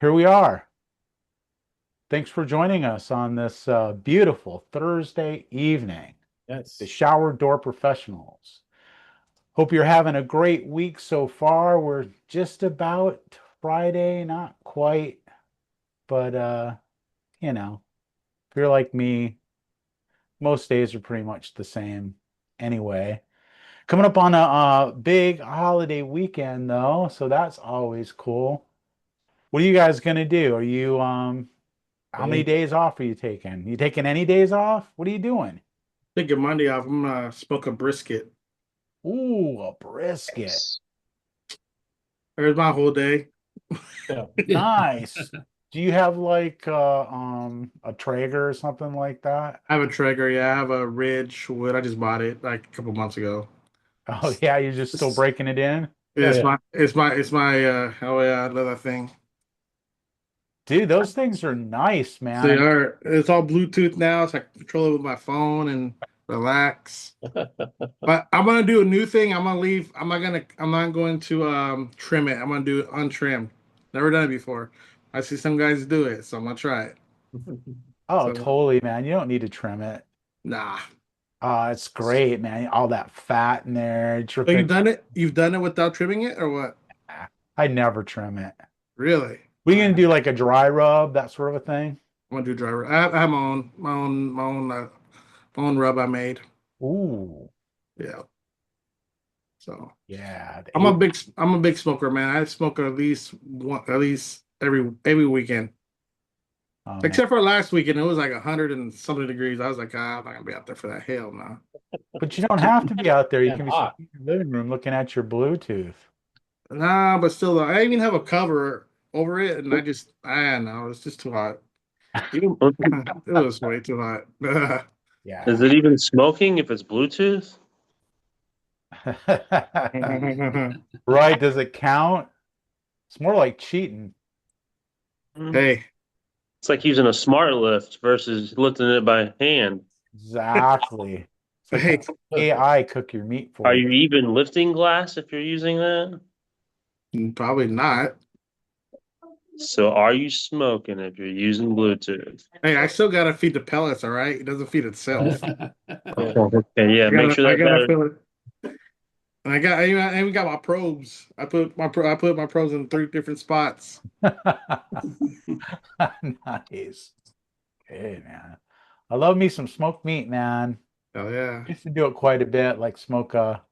Here we are. Thanks for joining us on this beautiful Thursday evening. The Yes. Shower Door Professionals. Hope you're having a great week so far. We're just about Friday, not quite, but you know, if you're like me, most days are pretty much the same anyway. Coming up on a big holiday weekend though, so that's always cool. What are you guys gonna do? Are you how many Okay. days off are you taking? You taking any days off? What are you doing? Take Monday off. I'm gonna smoke a brisket. Ooh, a brisket. Yes. There's my whole day. Yeah. Nice. Do you have like a Traeger or something like that? I have a Traeger. Yeah, I have a Ridge wood. I just bought it like a couple months ago. Oh yeah, you're just still It's, breaking it in? Oh it's yeah. my oh yeah, I love that thing. Dude, those things are nice, So man. they And are it's all Bluetooth now, so I can control it with my phone and relax. But I'm gonna do a new thing. I'm not going to trim it. I'm gonna do it untrimmed. Never done it before. I see some guys do it, so I'm gonna try it. oh, So totally, man. You don't need to trim it. nah. Oh, it's great, man. All that fat in there, Oh, you've dripping. done it? You've done it without trimming it or what? I never trim it. Really? We gonna do like a dry rub, that sort of a thing? I'm gonna do driver. I have my own rub I made. Ooh, Yeah. So yeah. The eight. I'm a big smoker, man. I smoke at least every weekend. Oh man. Except for last weekend, it was like 100 and something degrees. I was like, I'm not gonna be out there for that. Hell no. But you don't have to be out there. You And can be sitting hot. in your living room looking at your Bluetooth. Nah, but still, I even have a cover over it, and I don't know, it's just too hot. Even, Well, it was way too hot. is Yeah. it even smoking if it's Bluetooth? Right. Does it count? It's more like cheating. Mm. Hey, It's like using a smart lift versus lifting it by hand. Exactly. It's like hey, having AI cook your meat Are for you. you even lifting glass if you're using that? probably not. So are you smoking if you're using Bluetooth? Hey, I still gotta feed the pellets, all right? It doesn't feed itself. Yeah. Oh, okay, yeah, make sure I that gotta battery. fill it. And I even got my probes. I put my probes in three different spots. Nice. Hey, man. I love me some smoked meat, man. Oh yeah. I used to do it quite a bit, like smoke a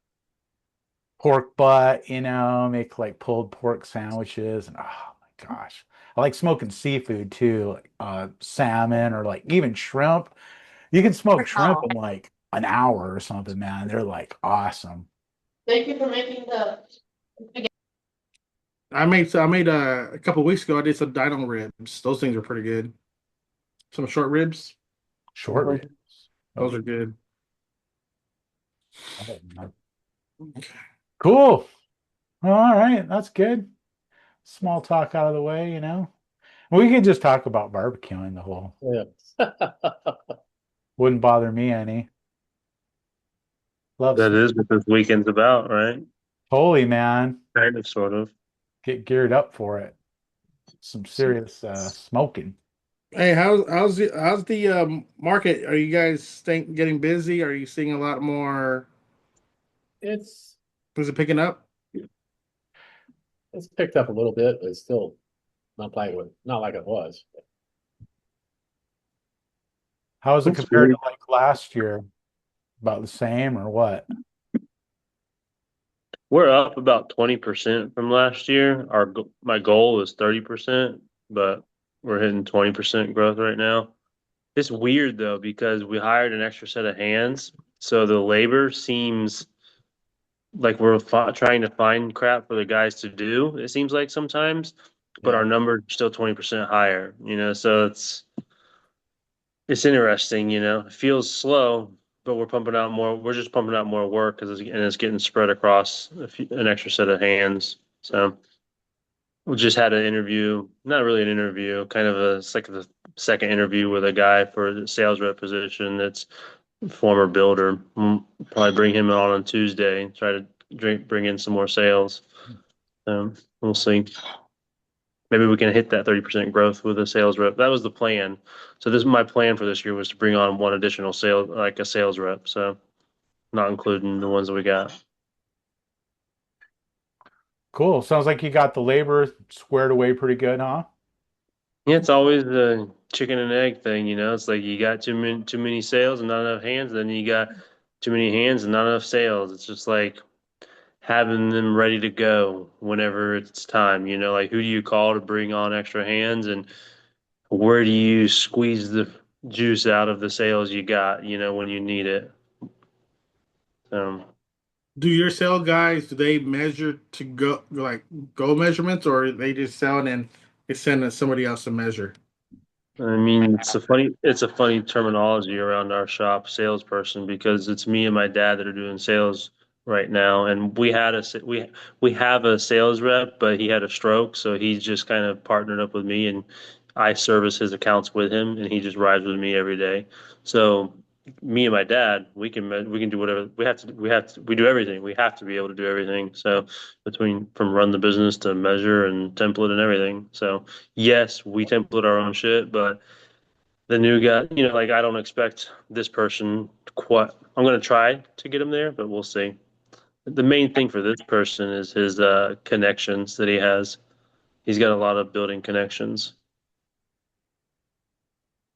pork butt, make like pulled pork sandwiches. And oh my gosh. I like smoking seafood too, like salmon or like even shrimp. You can smoke shrimp in like an hour or something, man. They're like awesome. Thank you for making the. I made a couple weeks ago. I did some dino ribs. Those things are pretty good. Some short ribs. Short ribs. Those Those are good. are cool. All right, that's good. Small talk out of the way. We could just talk about barbecuing the whole. Yeah. Wouldn't bother me any. Love That smoke. is what this weekend's about, right? Totally, man. Kind of, sort of. Get geared up for it. Some serious smoking. Hey, how's the market? Are you guys getting busy? Are you seeing a lot more? It's Is it picking up? it's picked up a little bit, but it's still not like it was. How is it That's compared to good. like last year? About the same or what? We're up about 20% from last year. My goal is 30%, but we're hitting 20% growth right now. It's weird though because we hired an extra set of hands, so the labor seems like we're trying to find crap for the guys to do. It seems like sometimes, but Yeah. our number's still 20% higher. So it's interesting. It feels slow, but we're pumping out more. We're just pumping out more work it's getting spread across an extra set of hands. So we just had an interview, not really an interview, kind of it's like the second interview with a guy for the sales rep position that's a former builder. We'll probably bring him on Tuesday and try to bring in some more sales. We'll see. maybe we can hit that 30% growth with a sales rep. That was the plan. So this my plan for this year was to bring on one additional sales, like a sales rep. So not including the ones that we got. Cool. Sounds like you got the labor squared away pretty good, huh? Yeah, it's always the chicken and egg thing, you know. It's like you got too many sales and not enough hands, then you got too many hands and not enough sales. It's just like having them ready to go whenever it's time, you know, like who do you call to bring on extra hands and where do you squeeze the juice out of the sales you got, you know, when you need it. Do your sale guys, do they measure to go like go measurements, or they just sell and then they send somebody else to measure? I mean, it's a funny terminology around our shop, salesperson, because it's me and my dad that are doing sales right now, and we have a sales rep, but he had a stroke, so he's just kind of partnered up with me, and I service his accounts with him, and he just rides with me every day. So me and my dad, we can do whatever we do everything. We have to be able to do everything. So between from run the business to measure and template and everything. So yes, we template our own shit, but the new guy, you know, like I don't expect this person to quite. I'm gonna try to get him there, but we'll see. The main thing for this person is his connections that he has. He's got a lot of building connections.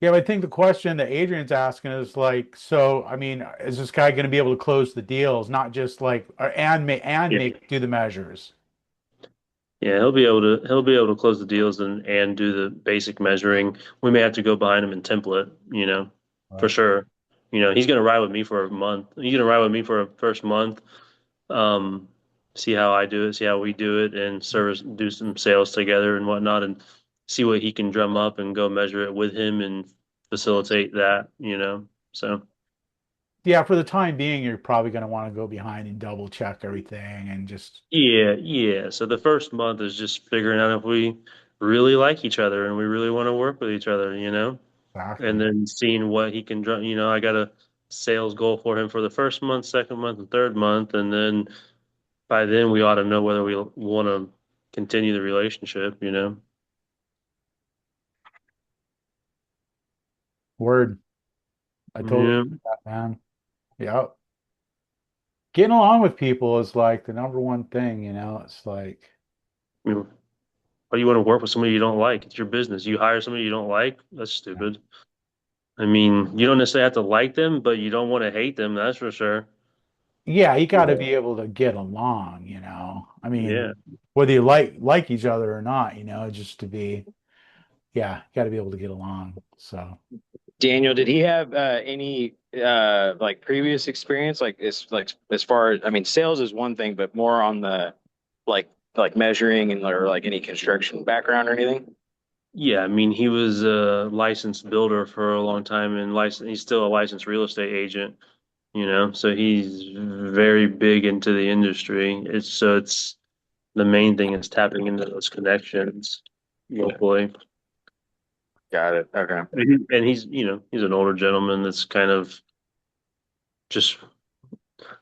Yeah, but I think the question that Adrian's asking is like, so I mean, is this guy going to be able to close the deals, not just like and Yeah, make do the measures? yeah, he'll be able to close the deals and do the basic measuring. We may have to go behind him and template, you know, for Right. sure. You know, he's gonna ride with me for a month. He's gonna ride with me for a first month. um, See how I do it, see how we do it, and service do some sales together and whatnot, and see what he can drum up and go measure it with him and facilitate that, you know. So Yeah, for the time being, you're probably going to want to go behind and double check everything and just yeah, yeah. So the first month is just figuring out if we really like each other and we really want to work with each other, you know, and exactly. then seeing what he can drum. You know, I got a sales goal for him for the first month, second month, and third month, and then by then we ought to know whether we want to continue the relationship, you know. Word. I totally Yeah. get that, man. Yeah. Getting along with people is like the number one thing, you know. It's like, I mean, why do you want to work with somebody you don't like? It's your business. You hire somebody you don't like? That's stupid. I mean, you don't necessarily have to like them, but you don't want to hate them, that's for sure. yeah, you got to Yeah. be able to get along, you know. I mean, Yeah. whether you like each other or not, you know, just to be, yeah, you got to be able to get along. So, Daniel, did he have any like previous experience like as far as I mean, sales is one thing, but more on the like like measuring and or like any construction background or anything? Yeah, I mean, he was a licensed builder for a long time and he's still a licensed real estate agent, you know, so he's very big into the industry. It's the main thing is tapping into those connections locally. Got it. Okay. And he's, you know, he's an older gentleman that's kind of just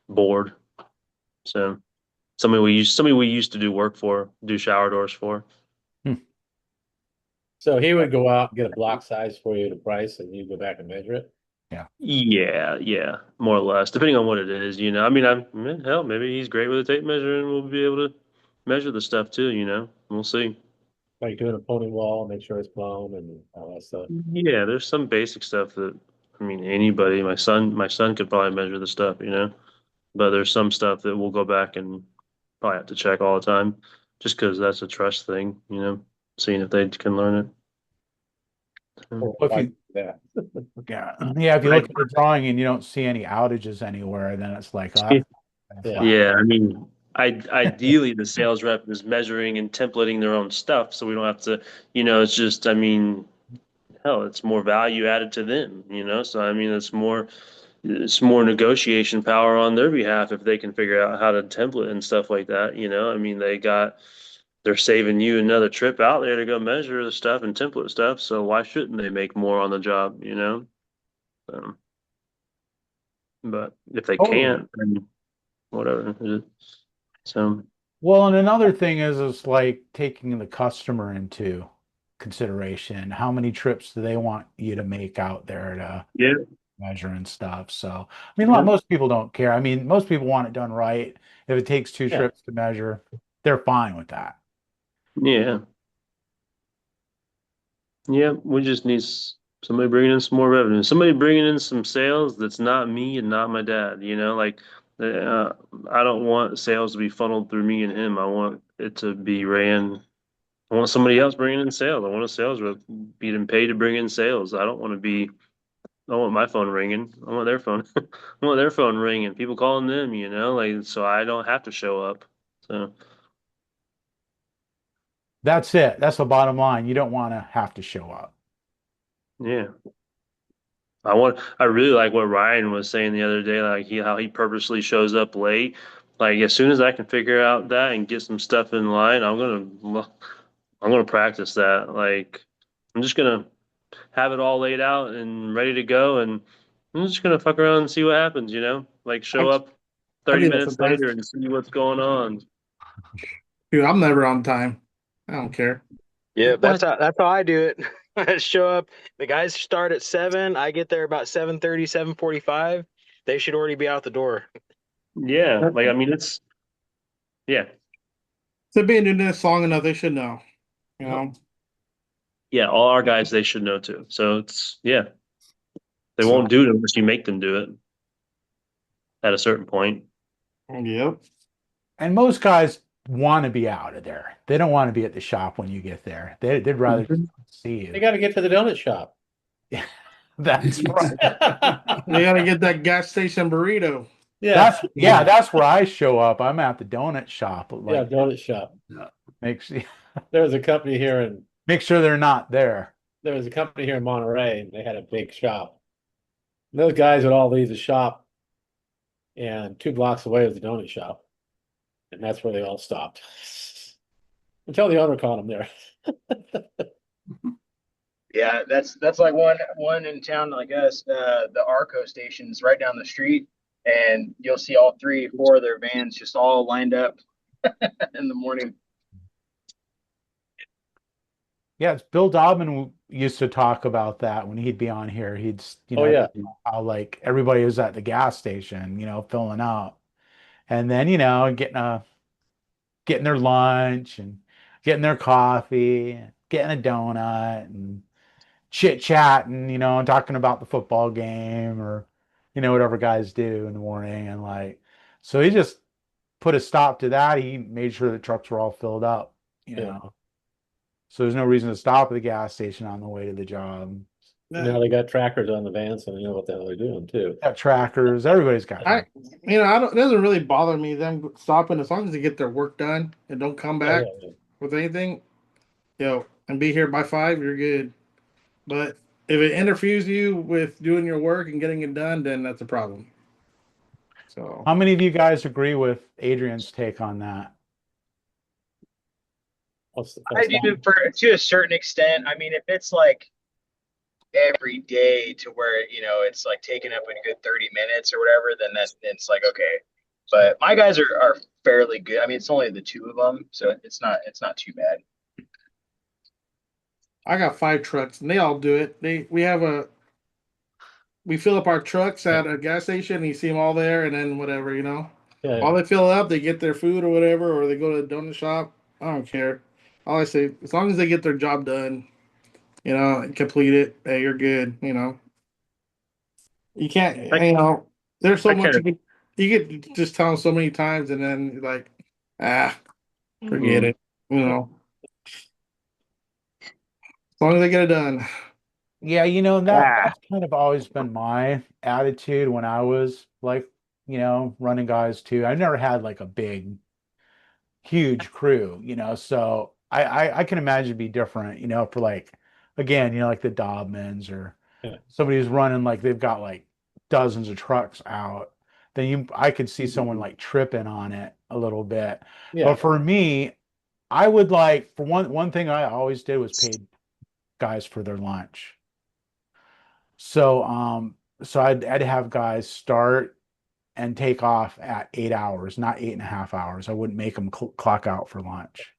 bored. So somebody we used to do work for, do shower doors for. hmm, So he would go out and get a block size for you to price and you go back and measure it. yeah. Yeah, yeah, more or less, depending on what it is, you know. I mean, hell, maybe he's great with a tape measure and we'll be able to measure the stuff too, you know. We'll see. Like doing a pony wall, make sure it's blown and all that stuff. Yeah, there's some basic stuff that I mean anybody, my son could probably measure the stuff, you know. But there's some stuff that we'll go back and probably have to check all the time, just because that's a trust thing, you know, seeing if they can learn it. Oh, Well, if why you, do that? yeah, if you I, look at the drawing and you don't see any outages anywhere, then it's like, oh, that's Yeah. fine. yeah, I mean, ideally the sales rep is measuring and templating their own stuff, so we don't have to, you know, it's just, I mean, hell, it's more value added to them, you know, so I mean, it's more negotiation power on their behalf if they can figure out how to template and stuff like that, you know, I mean, they're saving you another trip out there to go measure the stuff and template stuff, so why shouldn't they make more on the job, you know? Um, but if they Totally. can't, then whatever. So. Well, and another thing is like taking the customer into consideration. How many trips do they want you to make out there to Yeah, measure and stuff? So, I mean, yeah, most people don't care. I mean, most people want it done right. If it takes two Yeah. trips to measure, they're fine with that. yeah, yeah. We just need somebody bringing in some more revenue, somebody bringing in some sales that's not me and not my dad. Like uh, I don't want sales to be funneled through me and him. I want it to be ran. I want somebody else bringing in sales. I want a sales rep being paid to bring in sales. I don't want to be. I want my phone ringing. I want their phone. I want their phone ringing. People calling them. Like so I don't have to show up. So That's it. That's the bottom line. You don't want to have to show up. yeah. I really like what Ryan was saying the other day, like how he purposely shows up late. Like as soon as I can figure out that and get some stuff in line, I'm gonna practice that. Like I'm just gonna have it all laid out and ready to go, and I'm just gonna fuck around and see what happens. Like show I, up I 30 do that minutes sometimes. later and see what's going on. Dude, I'm never on time. I don't care. Yeah, What? that's how I do it. I show up. The guys start at 7. I get there about 7:30, 7:45. They should already be out the door. Yeah, like I mean it's yeah. They've been doing this long enough. They should know. You know. Yeah, all our guys they should know too. So it's yeah. They So, won't do it unless you make them do it at a certain point. yep. And most guys want to be out of there. They don't want to be at the shop when you get there. They'd rather just Mhm. see They you. got to get to the donut shop. That's right. They gotta get that gas station burrito. Yeah. That's where I show up. I'm at the donut shop. Yeah, Like donut shop. make sure, There was a company here in make sure they're not there. there was a company here in Monterey, and they had a big shop. And those guys would all leave the shop, and 2 blocks away was the donut shop, and that's where they all stopped. Until the owner caught them there. Yeah, that's like one in town like us. The Arco station's right down the street, and you'll see all 3, 4 of their vans just all lined up in the morning. Yeah, it's Bill Dobbin used to talk about that when he'd be on here. Oh yeah, how like everybody was at the gas station, filling up. And then, getting their lunch and getting their coffee, getting a donut and chit chatting, and talking about the football game or, whatever guys do in the morning. And like, so he just put a stop to that. He made sure the trucks were all filled up, you yeah. know. So there's no reason to stop at the gas station on the way to the job. Now they got trackers on the van, so they know what the hell they're doing too. Got trackers. Everybody's got I, trackers. I don't. It doesn't really bother me them stopping as long as they get their work done and don't come Yeah, back yeah, with anything. And be here by 5. You're good. But if it interferes you with doing your work and getting it done, then that's a problem. So How many of you guys agree with Adrian's take on that? I do for to a certain extent. I mean, if it's like every day to where it's like taking up a good 30 minutes or whatever, then it's like okay. But my guys are fairly good. I mean, it's only the 2 of them, so it's not too bad. I got 5 trucks and they all do it. We fill up our trucks at a gas station and you see them all there and then whatever, yeah, While they fill up, they get their food or whatever, or they go to the donut shop. I don't care. All I say, as long as they get their job done, and complete it, hey, you're good. You can't, I, there's so I much kind of you get just tell them so many times, and then you're like, ah, forget it. As long as they get it done. Yeah, that's kind of always been my attitude when I was like, running guys too. I never had like a big, huge crew, so I can imagine it'd be different, for like, again, like the Dobmans or yeah. somebody who's running like they've got like dozens of trucks out. Then I could see someone like tripping on it a little bit. Yeah. But for me, I would like for one thing I always did was paid guys for their lunch. So I'd have guys start and take off at 8 hours, not 8.5 hours. I wouldn't make them clock out for lunch.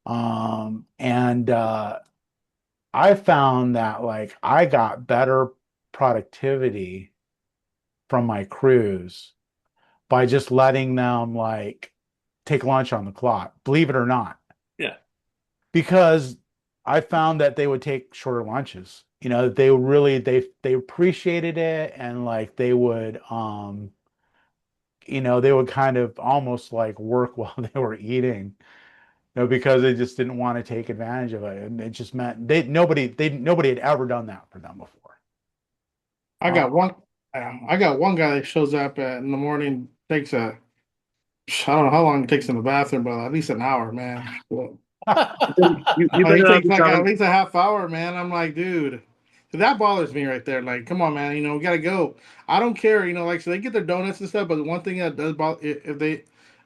And I found that like I got better productivity from my crews by just letting them like take lunch on the clock, believe it or not. Yeah. Because I found that they would take shorter lunches. You know, they really they appreciated it, and like they would they would kind of almost like work while they were eating, because they just didn't want to take advantage of it. And it just meant nobody had ever done that for them before. I got one. I got one guy that shows up in the morning. Takes a. I don't know how long it takes in the bathroom, but at least an hour, man. Well, You he better not takes be like at telling. least a half hour, man. I'm like, dude, that bothers me right there. Like, come on, man. We gotta go. I don't care. Like, so they get their donuts and stuff, but the one thing that does bother if they,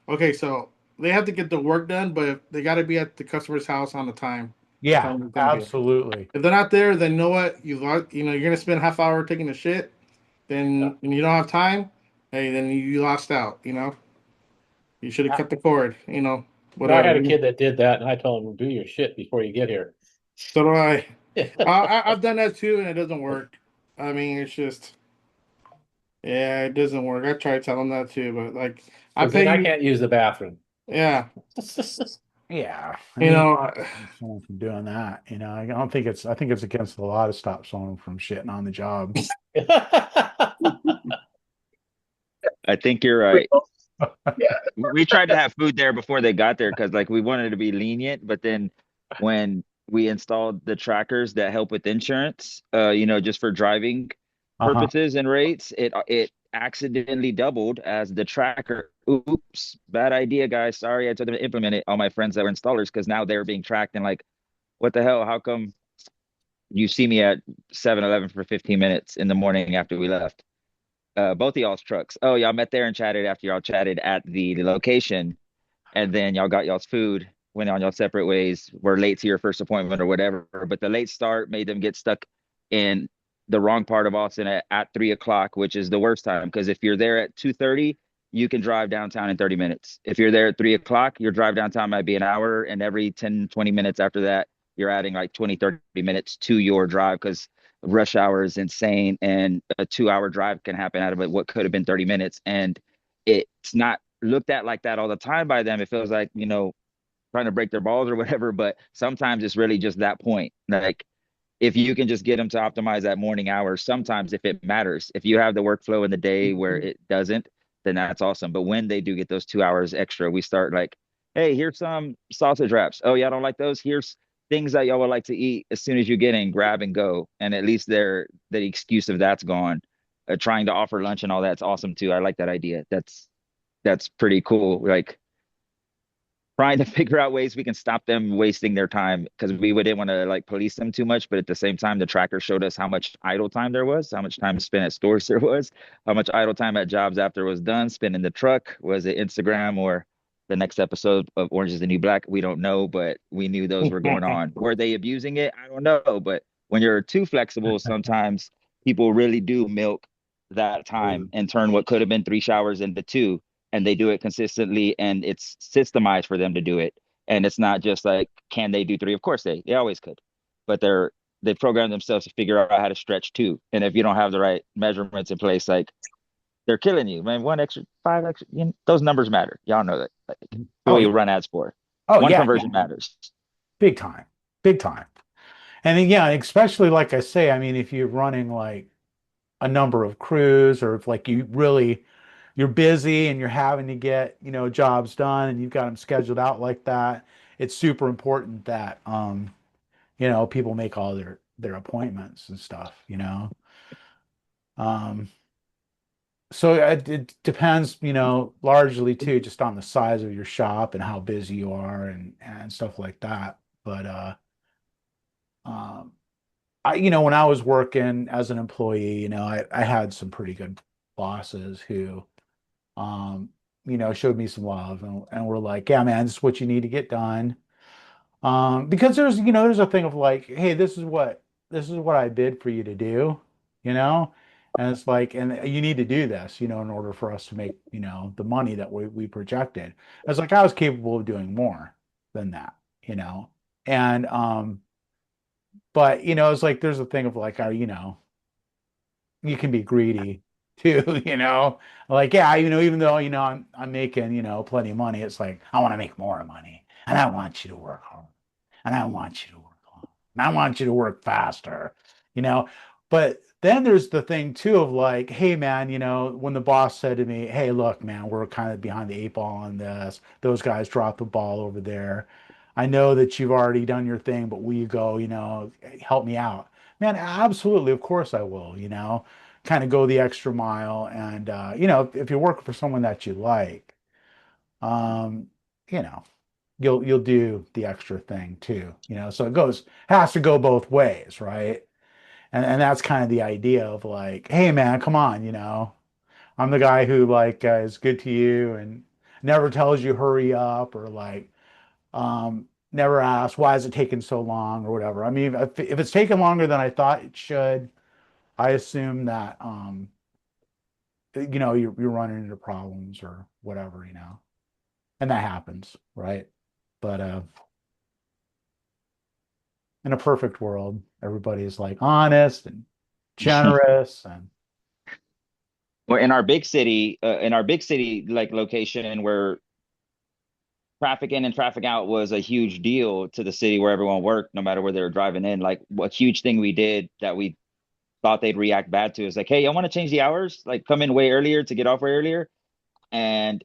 okay, so they have to get the work done, but they got to be at the customer's house on the time. The Yeah, time it's gonna be. absolutely. If they're not there, then you know what? You're gonna spend half hour taking a shit. Then and you don't have time. Hey, then you lost out. You should have cut the cord. I Whatever. had a kid that did that, and I told him, "Do your shit before you get here." So do I. I've done that too, and it doesn't work. I mean, it's just, yeah, it doesn't work. I tried telling them that too, but like, I Because then pay I you. can't use the bathroom. Yeah, Yeah, I you mean, know, I- someone from doing that. I don't think I think it's against the law to stop someone from shitting on the job. I think you're right. We tried to have food there before they got there because like we wanted to be lenient, but then when we installed the trackers that help with insurance, just for driving Uh-huh. purposes and rates, it accidentally doubled as the tracker. Oops, bad idea, guys. Sorry, I told them to implement it. All my friends that were installers because now they're being tracked and like, what the hell? How come you see me at 7-Eleven for 15 minutes in the morning after we left? Both of y'all's trucks. Oh, y'all met there and chatted after y'all chatted at the location, and then y'all got y'all's food, went on y'all separate ways, were late to your first appointment or whatever. But the late start made them get stuck in the wrong part of Austin at 3 o'clock, which is the worst time. Because if you're there at 2:30, you can drive downtown in 30 minutes. If you're there at 3 o'clock, your drive downtown might be an hour. And every 10, 20 minutes after that, you're adding like 20, 30 minutes to your drive because rush hour is insane. And a 2 hour drive can happen out of it, what could have been 30 minutes. And it's not looked at like that all the time by them. It feels like, trying to break their balls or whatever, but sometimes it's really just that point. Like if you can just get them to optimize that morning hour, sometimes if it matters, if you have the workflow in the day where it doesn't, then that's awesome. But when they do get those 2 hours extra, we start like, hey, here's some sausage wraps. Oh, y'all don't like those? Here's things that y'all would like to eat as soon as you get in, grab and go. And at least the excuse of that's gone. Trying to offer lunch and all that's awesome too. I like that idea. That's pretty cool. Like trying to figure out ways we can stop them wasting their time because we wouldn't want to like police them too much, but at the same time the tracker showed us how much idle time there was, how much time spent at stores there was, how much idle time at jobs after it was done, spent in the truck. Was it Instagram or the next episode of Orange is the New Black? We don't know, but we knew those were going on. Were they abusing it? I don't know, but when you're too flexible, sometimes people really do milk that time and turn what could have been 3 showers into two, and they do it consistently and it's systemized for them to do it. And it's not just like, can they do three? Of course they always could, but they programmed themselves to figure out how to stretch two. And if you don't have the right measurements in place, like they're killing you, man. One extra, five extra, those numbers matter. Y'all know that. Like, the Oh way yeah. you run ads for. Oh One yeah, conversion yeah. matters. Big time. Big time. And then, yeah, especially like I say, I mean, if you're running like a number of crews, or if like you're busy and you're having to get, jobs done and you've got them scheduled out like that, it's super important that people make all their appointments and stuff. Um, so it depends, largely too, just on the size of your shop and how busy you are and stuff like that. But um when I was working as an employee, I had some pretty good bosses who, um, showed me some love and were like, yeah, man, this is what you need to get done. Because there's a thing of like, hey, this is what I bid for you to do, you know, And it's like, and you need to do this, in order for us to make, the money that we projected. It's like I was capable of doing more than that, you know. And but it's like there's a thing of like, you can be greedy too, Like, yeah, even though, I'm making, plenty of money, it's like I want to make more money and I want you to work hard and I want you to work hard and I want you to work faster, you know. But then there's the thing too of like, hey man, when the boss said to me, hey, look, man, we're kind of behind the eight ball on this. Those guys dropped the ball over there. I know that you've already done your thing, but will you go, help me out? Man, absolutely, of course I will, kind of go the extra mile. And if you're working for someone that you like, um, you know, you'll do the extra thing too, so has to go both ways, right? And that's kind of the idea of like, hey man, come on, I'm the guy who like is good to you and never tells you hurry up or like never asks why is it taking so long or whatever. I mean, if it's taking longer than I thought it should, I assume that you're running into problems or whatever, and that happens, right? But in a perfect world, everybody is like honest and generous and Well, in our big city like location where traffic in and traffic out was a huge deal to the city where everyone worked, no matter where they were driving in. Like a huge thing we did that we thought they'd react bad to is like, hey, I want to change the hours, like come in way earlier to get off way earlier. And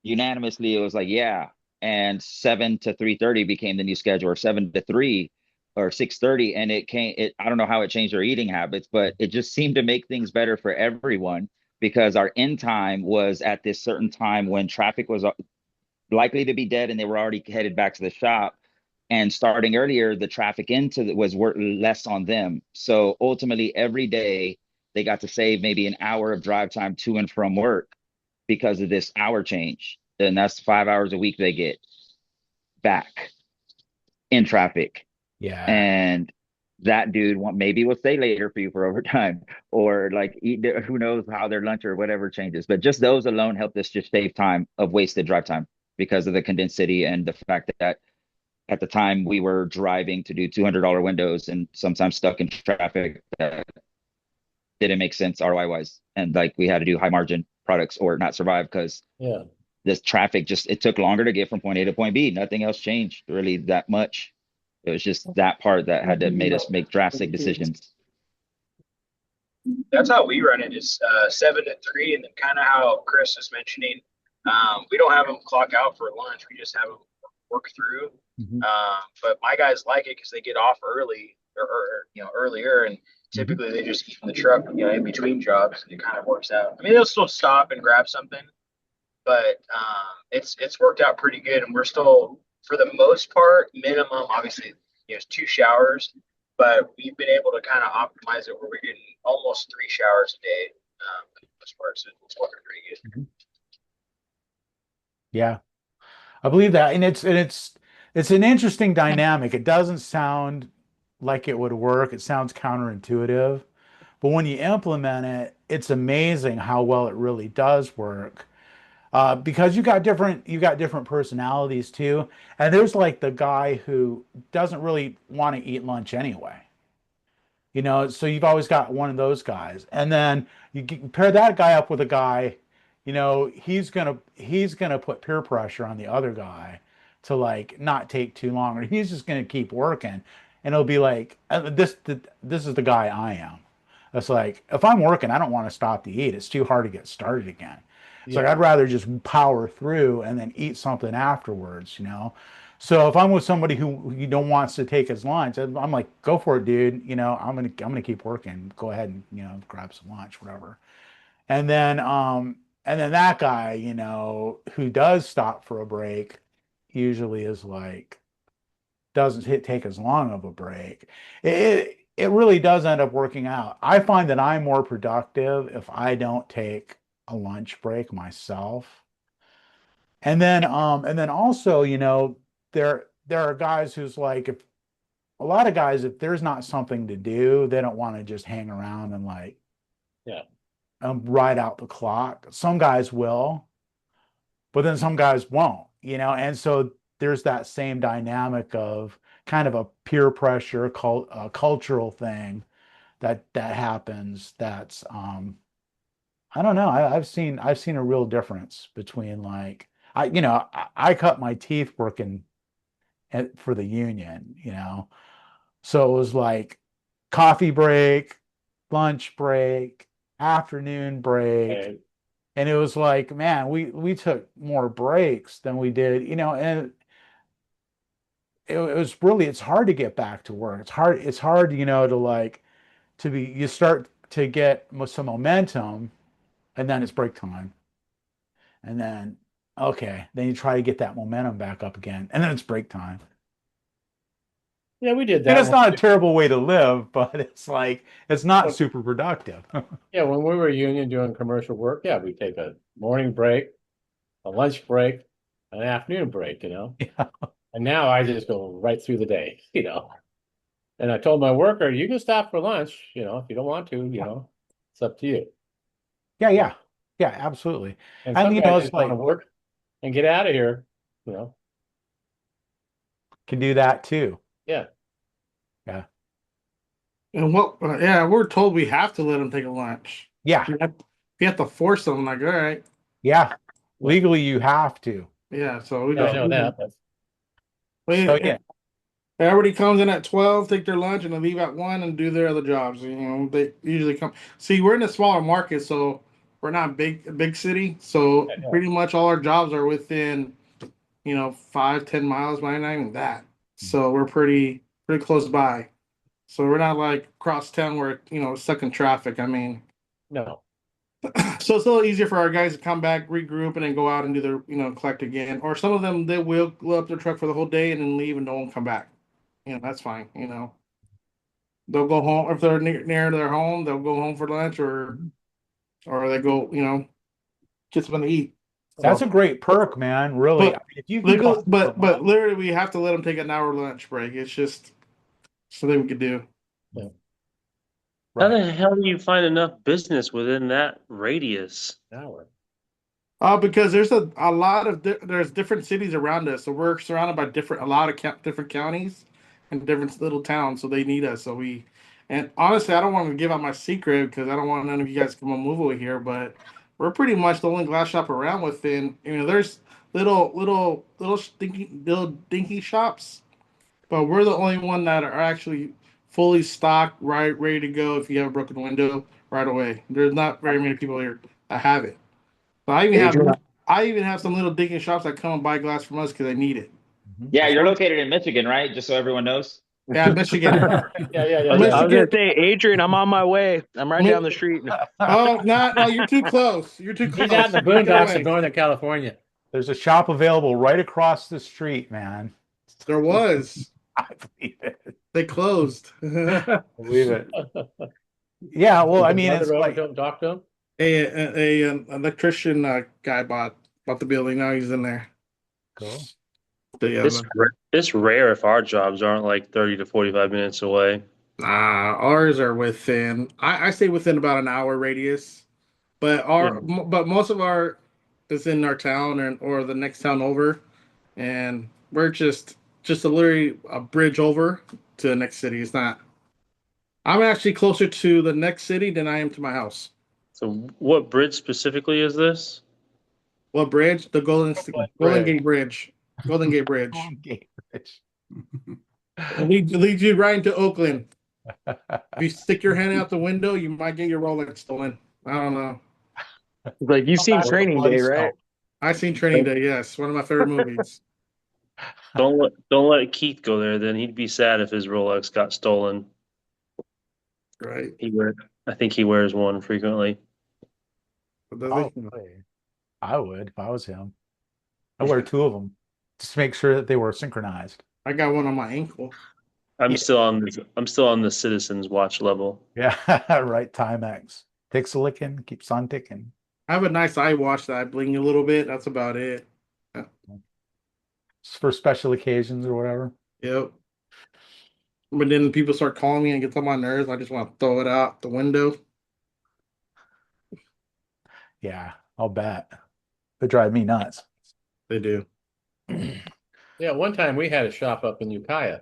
unanimously it was like, yeah. And 7 to 3:30 became the new schedule, or 7 to 3 or 6:30. And I don't know how it changed our eating habits, but it just seemed to make things better for everyone because our end time was at this certain time when traffic was likely to be dead and they were already headed back to the shop. And starting earlier, the traffic was less on them. So ultimately, every day they got to save maybe an hour of drive time to and from work because of this hour change. And that's 5 hours a week they get back in traffic. yeah. And that dude maybe will stay later for you for overtime or like eat, who knows how their lunch or whatever changes. But just those alone helped us just save time of wasted drive time because of the condensed city and the fact that at the time we were driving to do $200 windows and sometimes stuck in traffic that didn't make sense ROI wise. And like we had to do high margin products or not survive because Yeah. this traffic it took longer to get from point A to point B. Nothing else changed really that much. It was just that part that had to made us make drastic decisions. That's how we run it is 7 to 3, and then kind of how Chris was mentioning. We don't have them clock out for lunch. We just have them work through. Mhm. But my guys like it because they get off early or earlier, and typically they just eat in the truck, in between jobs. It kind of works out. I mean, they'll still stop and grab something, but it's worked out pretty good, and we're still for the most part minimum. Obviously, it's 2 showers, but we've been able to kind of optimize it where we're getting almost 3 showers a day. For the most part, so it's working pretty good. Yeah, I believe that, and it's an interesting dynamic. It doesn't sound like it would work. It sounds counterintuitive, but when you implement it, it's amazing how well it really does work. Because you got different personalities too, and there's like the guy who doesn't really want to eat lunch anyway. So you've always got one of those guys, and then pair that guy up with a guy, he's gonna put peer pressure on the other guy to like not take too long, or he's just gonna keep working, and it'll be like this is the guy I am. It's like if I'm working, I don't want to stop to eat. It's too hard to get started again. It's like Yeah. I'd rather just power through and then eat something afterwards. So if I'm with somebody who wants to take his lunch, I'm like, go for it, dude. I'm gonna keep working. Go ahead and grab some lunch, whatever. And then that guy, who does stop for a break, usually is like doesn't take as long of a break. It really does end up working out. I find that I'm more productive if I don't take a lunch break myself. And then also, there are guys who's like if a lot of guys, if there's not something to do, they don't want to just hang around and like Yeah. ride out the clock. Some guys will, but then some guys won't, and so there's that same dynamic of kind of a peer pressure cultural thing that happens. That's I don't know. I've seen a real difference between like I cut my teeth working for the union, so it was like coffee break, lunch break, afternoon break. And And it was like, man, we took more breaks than we did, and it was really, it's hard to get back to work. It's hard, to like you start to get some momentum, and then it's break time. And then okay, then you try to get that momentum back up again, and then it's break time. yeah, we did And that. it's not a terrible way to live, but it's like it's not Well, super productive. yeah, when we were union doing commercial work, yeah, we take a morning break, a lunch break, an afternoon break, Yeah. And now I just go right through the day, And I told my worker, you can stop for lunch, if you don't want to, it's up to you. Yeah, yeah. Yeah, absolutely. And And some guys it's just want to like work and get out of here, you know. can do that too. Yeah. Yeah. And yeah, we're told we have to let them take a lunch. Yeah. We have to force them. Like, all right, Yeah. Legally you have to. yeah. So we Yeah, I just know that, but So yeah. everybody comes in at 12, take their lunch, and they leave at 1 and do their other jobs. They usually come. See, we're in a smaller market, so we're not a big city. So yeah. pretty much all our jobs are within, 5, 10 miles, but not even that. So we're pretty close by. So we're not like across town where stuck in traffic. I mean, No. so it's a little easier for our guys to come back, regroup, and then go out and do their collect again. Or some of them they will load up their truck for the whole day and then leave and don't come back. That's fine. They'll go home if they're near their home. They'll go home for lunch or they go get something to eat. That's So, a great perk, man. Really. I but mean, if you can legal, cost per but month, literally we have to let them take an hour lunch break. It's just something we could do. Yeah. How right. the hell do you find enough business within that radius? Hour. Because there's a lot of there's different cities around us, so we're surrounded by a lot of different counties and different little towns. So they need us. And honestly, I don't want to give out my secret because I don't want none of you guys to come and move over here. But we're pretty much the only glass shop around within. There's little dinky shops, but we're the only one that are actually fully stocked, right, ready to go. If you have a broken window, right away. There's not very many people here that have it. So Adrian, I even have some little digging shops that come and buy glass from us because they need it. Mhm. Yeah, you're located in Michigan, right? Just so everyone knows. Yeah, Michigan, I was gonna Michigan. say, Adrian, I'm on my way. I'm right down the street. Oh, no, you're too close. You're too close. He's out in the Get boondocks of away. Northern California. There's a shop available right across the street, man. There was. I believe it. They closed. Believe it. Yeah, well, I mean, Another it's road like to him, talk to him. An electrician guy bought the building. Now he's in there. cool. But yeah, It's rare if our jobs aren't like 30 to 45 minutes away. ours are within. I say within about an hour radius, but Yeah. but most of our is in our town or the next town over, and we're just literally a bridge over to the next city. It's not. I'm actually closer to the next city than I am to my house. So what bridge specifically is this? What bridge? The Golden Bridge. Gate Bridge. Golden Gate Bridge. Long Gate Bridge. It leads you right into Oakland. If you stick your hand out the window, you might get your Rolex stolen. I don't know. Like you've seen That's the Training bloody Day, right? stone. I seen Training Day. Yes, one of my favorite movies. Don't let Keith go there. Then he'd be sad if his Rolex got stolen. Right. I think he wears one frequently. But does Oh, it? I would if I was him. I wear two of them just to make sure that they were synchronized. I got one on my ankle. I'm Yeah. still on the citizens watch level. Yeah, right. Timex. Takes a licking, keeps on ticking. I have a nice eye watch that I bling a little bit. That's about it. It's for special occasions or whatever. Yep. But then people start calling me and get on my nerves. I just want to throw it out the window. Yeah, I'll bet. They drive me nuts. They do. Yeah, one time we had a shop up in Ukiah.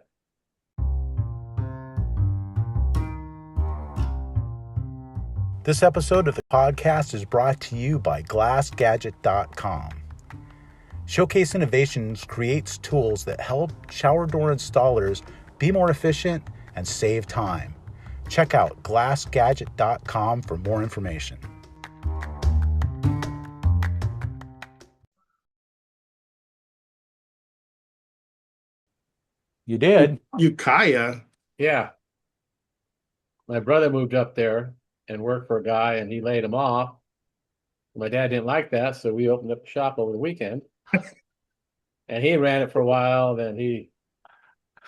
This episode of the podcast is brought to you by GlassGadget.com. Showcase Innovations creates tools that help shower door installers be more efficient and save time. Check out GlassGadget.com for more information. You did? Ukiah. Yeah. My brother moved up there and worked for a guy and he laid him off. My dad didn't like that, so we opened up a shop over the weekend. And he ran it for a while, then he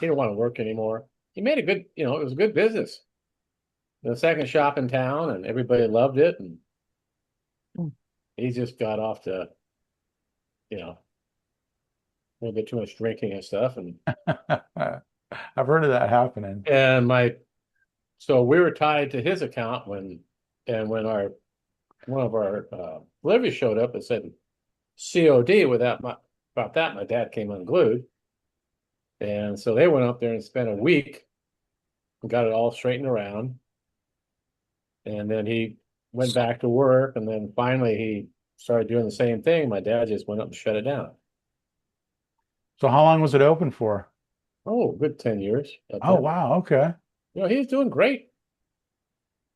didn't want to work anymore. He made a good, it was a good business. The second shop in town and everybody loved it, and he just got off to, a little bit too much drinking and stuff. And I've heard of that happening. so we were tied to his account when one of our deliveries showed up and said COD about that, my dad came unglued. And so they went up there and spent a week and got it all straightened around. And then he went back to work, and then finally he started doing the same thing. My dad just went up and shut it down. So how long was it open for? Oh, good 10 years. Oh, wow. Okay. He's doing great.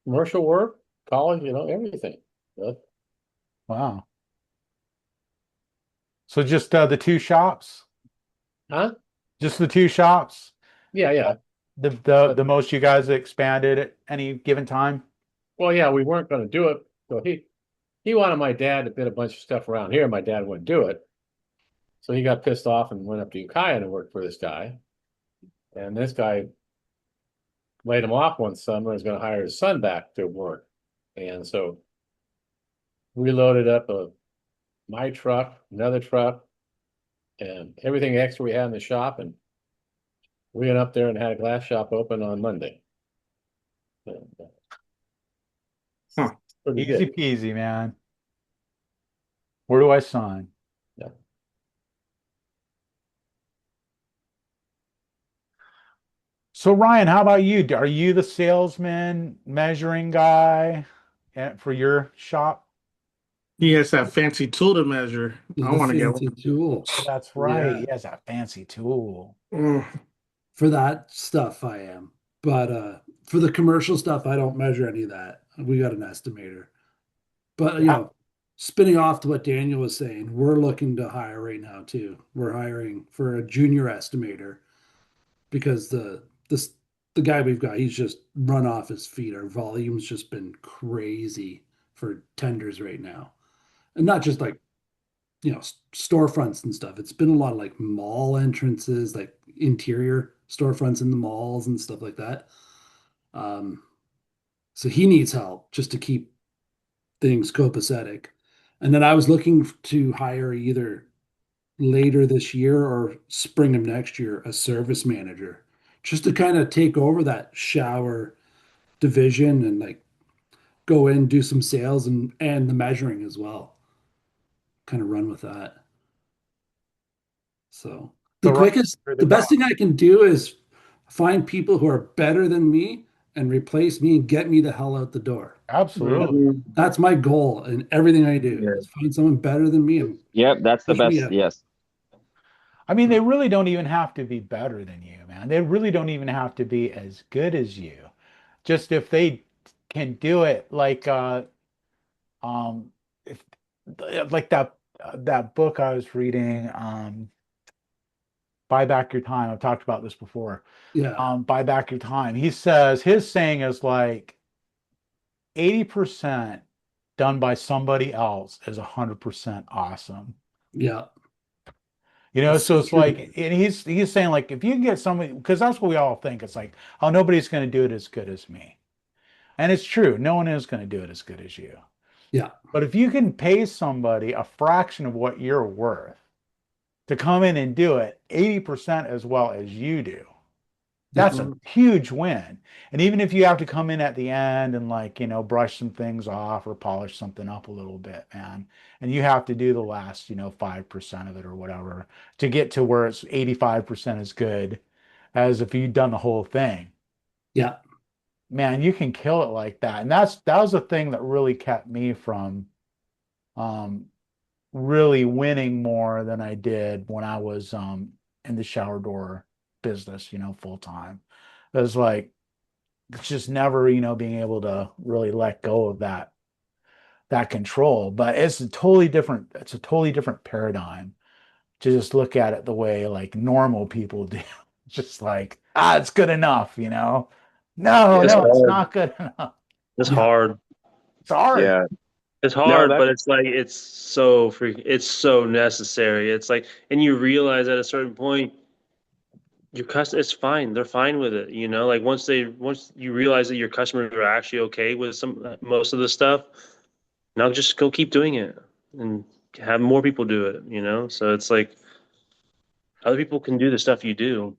Commercial work, college, everything. Wow. So just the two shops? Huh? Just the two shops? Yeah. The most you guys expanded at any given time? Well, yeah, we weren't going to do it. So he wanted my dad to bid a bunch of stuff around here. My dad wouldn't do it. So he got pissed off and went up to Ukiah to work for this guy. And this guy laid him off one summer and was going to hire his son back to work. And so we loaded up my truck, another truck, and everything extra we had in the shop. And we went up there and had a glass shop open on Monday. Huh. Pretty Easy good. peasy, man. Where do I sign? Yeah. So Ryan, how about you? Are you the salesman measuring guy for your shop? He has that fancy tool to measure. I want to get fancy one. tool. That's right. Yeah. He has a fancy tool. Mm. For that stuff, I am. But for the commercial stuff, I don't measure any of that. We got an estimator. But spinning off to what Daniel was saying, we're looking to hire right now too. We're hiring for a junior estimator because the guy we've got, he's just run off his feet. Our volume's just been crazy for tenders right now. And not just like storefronts and stuff. It's been a lot of like mall entrances, like interior storefronts in the malls and stuff like that. So he needs help just to keep things copacetic. And then I was looking to hire either later this year or spring of next year a service manager just to kind of take over that shower division and like go in, do some sales and the measuring as well. Kind of run with that. So the quickest, the best thing I can do is find people who are better than me and replace me and get me the hell out the door. Absolutely. That's my goal in everything I do. Yeah. Is find someone better than me and Yep, that's the push me best. up. Yes. I mean, they really don't even have to be better than you, man. They really don't even have to be as good as you. Just if they can do it like if like that book I was reading, Buy Back Your Time. I've talked about this before. Yeah. Buy Back Your Time. He says his saying is like 80% done by somebody else is 100% awesome. Yeah. So it's true. like, and he's saying like, if you can get somebody, because that's what we all think. It's like, oh, nobody's going to do it as good as me. And it's true. No one is going to do it as good as you. Yeah. But if you can pay somebody a fraction of what you're worth to come in and do it 80% as well as you do, That's a Mhm. huge win. And even if you have to come in at the end and like, brush some things off or polish something up a little bit, man, and you have to do the last, 5% of it or whatever to get to where it's 85% as good as if you'd done the whole thing. Yeah. Man, you can kill it like that. And that was the thing that really kept me from um really winning more than I did when I was in the shower door business, full time. It was like it's just never, being able to really let go of that control. But it's a totally different paradigm to just look at it the way like normal people do. Just like, it's good enough. No, It's no, it's hard. not good enough. It's Yeah. hard. It's hard. Yeah. It's No, hard, that but it's like it's so necessary. It's like, and you realize at a certain point, it's fine. They're fine with it, Like once you realize that your customers are actually okay with most of the stuff, now just go keep doing it and have more people do it. So it's like other people can do the stuff you do.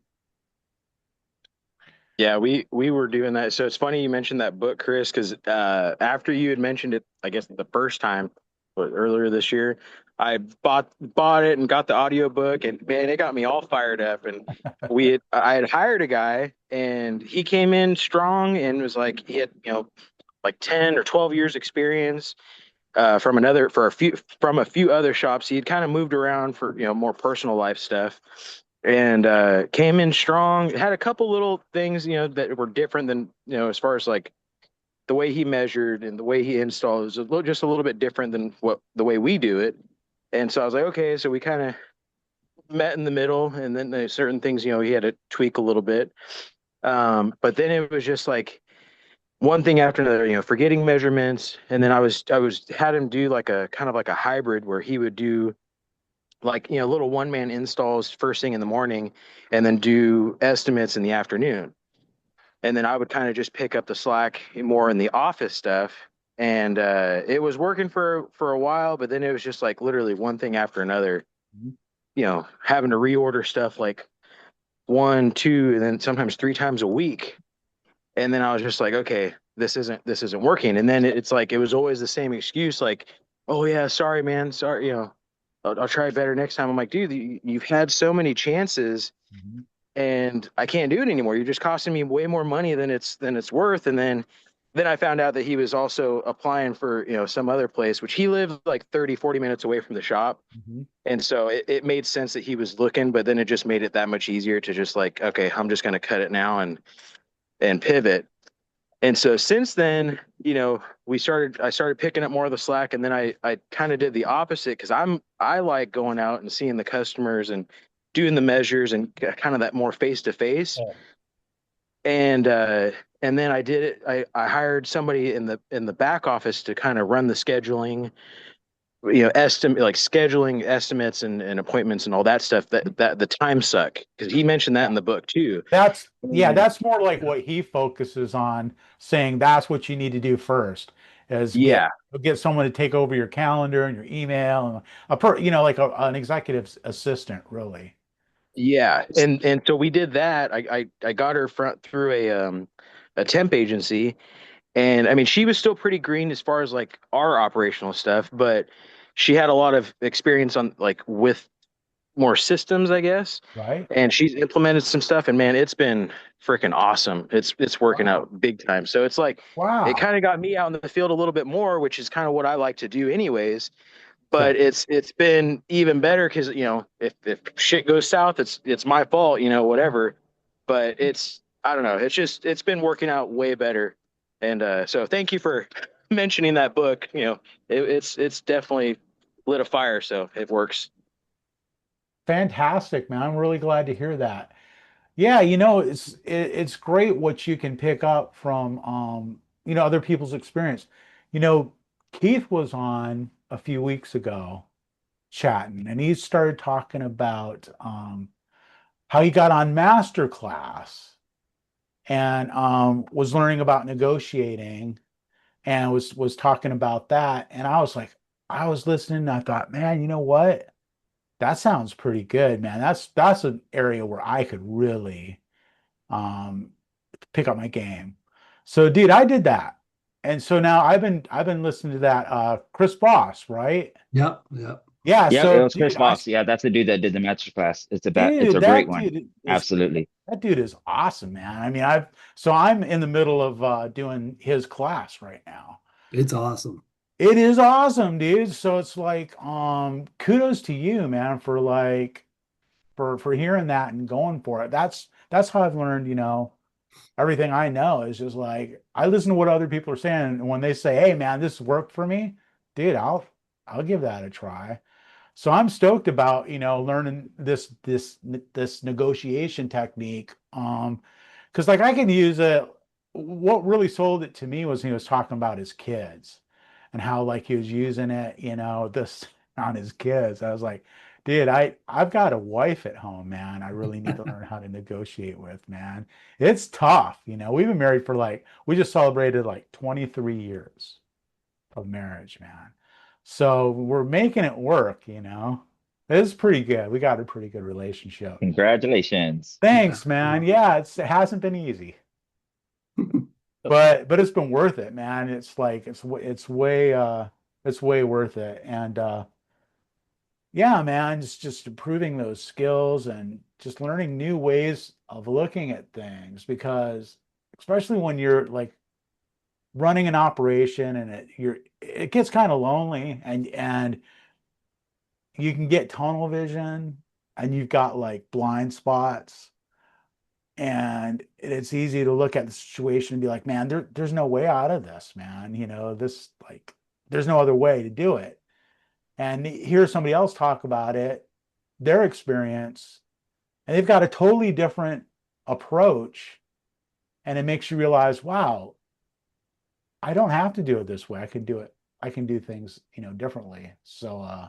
Yeah, we were doing that. So it's funny you mentioned that book, Chris, because after you had mentioned it, I guess the first time, earlier this year, I bought it and got the audiobook, and man, it got me all fired up. And I had hired a guy, and he came in strong and was like he had like 10 or 12 years experience from a few other shops. He had kind of moved around for more personal life stuff, and came in strong. Had a couple little things that were different than as far as like the way he measured and the way he installed was just a little bit different than what the way we do it. And so I was like, okay, so we kind of met in the middle, and then there's certain things he had to tweak a little bit. But then it was just like one thing after another, forgetting measurements. And then I was had him do like a kind of like a hybrid where he would do like, little one man installs first thing in the morning and then do estimates in the afternoon. And then I would kind of just pick up the slack more in the office stuff. And it was working for a while, but then it was just like literally one thing after another, having to reorder stuff like one, two, and then sometimes three times a week. And then I was just like, okay, this isn't working. And then it's like it was always the same excuse, like, oh yeah, sorry, man, sorry, I'll try better next time. I'm like, dude, you've had so many chances, Mhm. and I can't do it anymore. You're just costing me way more money than it's worth. And then I found out that he was also applying for some other place, which he lived like 30, 40 minutes away from the shop. Mhm. And so it made sense that he was looking, but then it just made it that much easier to just like, okay, I'm just gonna cut it now and pivot. And so since then, I started picking up more of the slack, and then I kind of did the opposite because I like going out and seeing the customers and doing the measures and kind of that more face to face. Oh. And then I did it. I hired somebody in the back office to kind of run the scheduling, estimate like scheduling estimates and appointments and all that stuff. That the time suck, because he mentioned that in the book too. Yeah, And that's more like what he focuses on, saying that's what you need to do first is get yeah, get someone to take over your calendar and your email and like an executive assistant, really. yeah, and so we did that. I got her through a temp agency, and I mean she was still pretty green as far as like our operational stuff, but she had a lot of experience on like with more systems, I guess. Right? And she's implemented some stuff, and man, it's been freaking awesome. It's working Wow. out big time. So it's like it Wow. kind of got me out in the field a little bit more, which is kind of what I like to do anyways. Sure. But it's been even better because if shit goes south, it's my fault, whatever. But I don't know, it's been working out way better. And so thank you for mentioning that book. It's definitely lit a fire, so it works. Fantastic, man. I'm really glad to hear that. Yeah, it's great what you can pick up from other people's experience. You know, Keith was on a few weeks ago chatting, and he started talking about how he got on Masterclass and was learning about negotiating and was talking about that. And I was like, I was listening, and I thought, man, you know what? That sounds pretty good, man. That's an area where I could really um, pick up my game. So, dude, I did that. And so now I've been listening to that Chris Voss, right? Yep, yep. Yeah, Yep, it so was Chris dude, Voss. Yeah, that's the dude that did the master class. It's dude, a great that one. dude is Absolutely. that dude is awesome, man. I mean, I'm in the middle of doing his class right now. It's awesome. It is awesome, dude. So it's like, kudos to you, man, for like for hearing that and going for it. That's how I've learned, everything I know is just like I listen to what other people are saying, and when they say, "Hey, man, this worked for me," dude, I'll give that a try. So I'm stoked about, learning this negotiation technique. Because like I can use it. What really sold it to me was he was talking about his kids and how like he was using it, this on his kids. I was like, dude, I've got a wife at home, man. I really need to learn how to negotiate with, man. It's tough, We've been married for like we just celebrated like 23 years of marriage, man. So we're making it work. It's pretty good. We got a pretty good relationship. Congratulations. Thanks, man. Yeah, it hasn't been easy, but it's been worth it, man. It's like it's way worth it. And yeah, man, just improving those skills and just learning new ways of looking at things because especially when you're like running an operation and it gets kind of lonely and you can get tunnel vision and you've got like blind spots and it's easy to look at the situation and be like, man, there's no way out of this, man. This like there's no other way to do it. And hear somebody else talk about it, their experience, and they've got a totally different approach. And it makes you realize, wow, I don't have to do it this way. I can do it. I can do things, differently. So,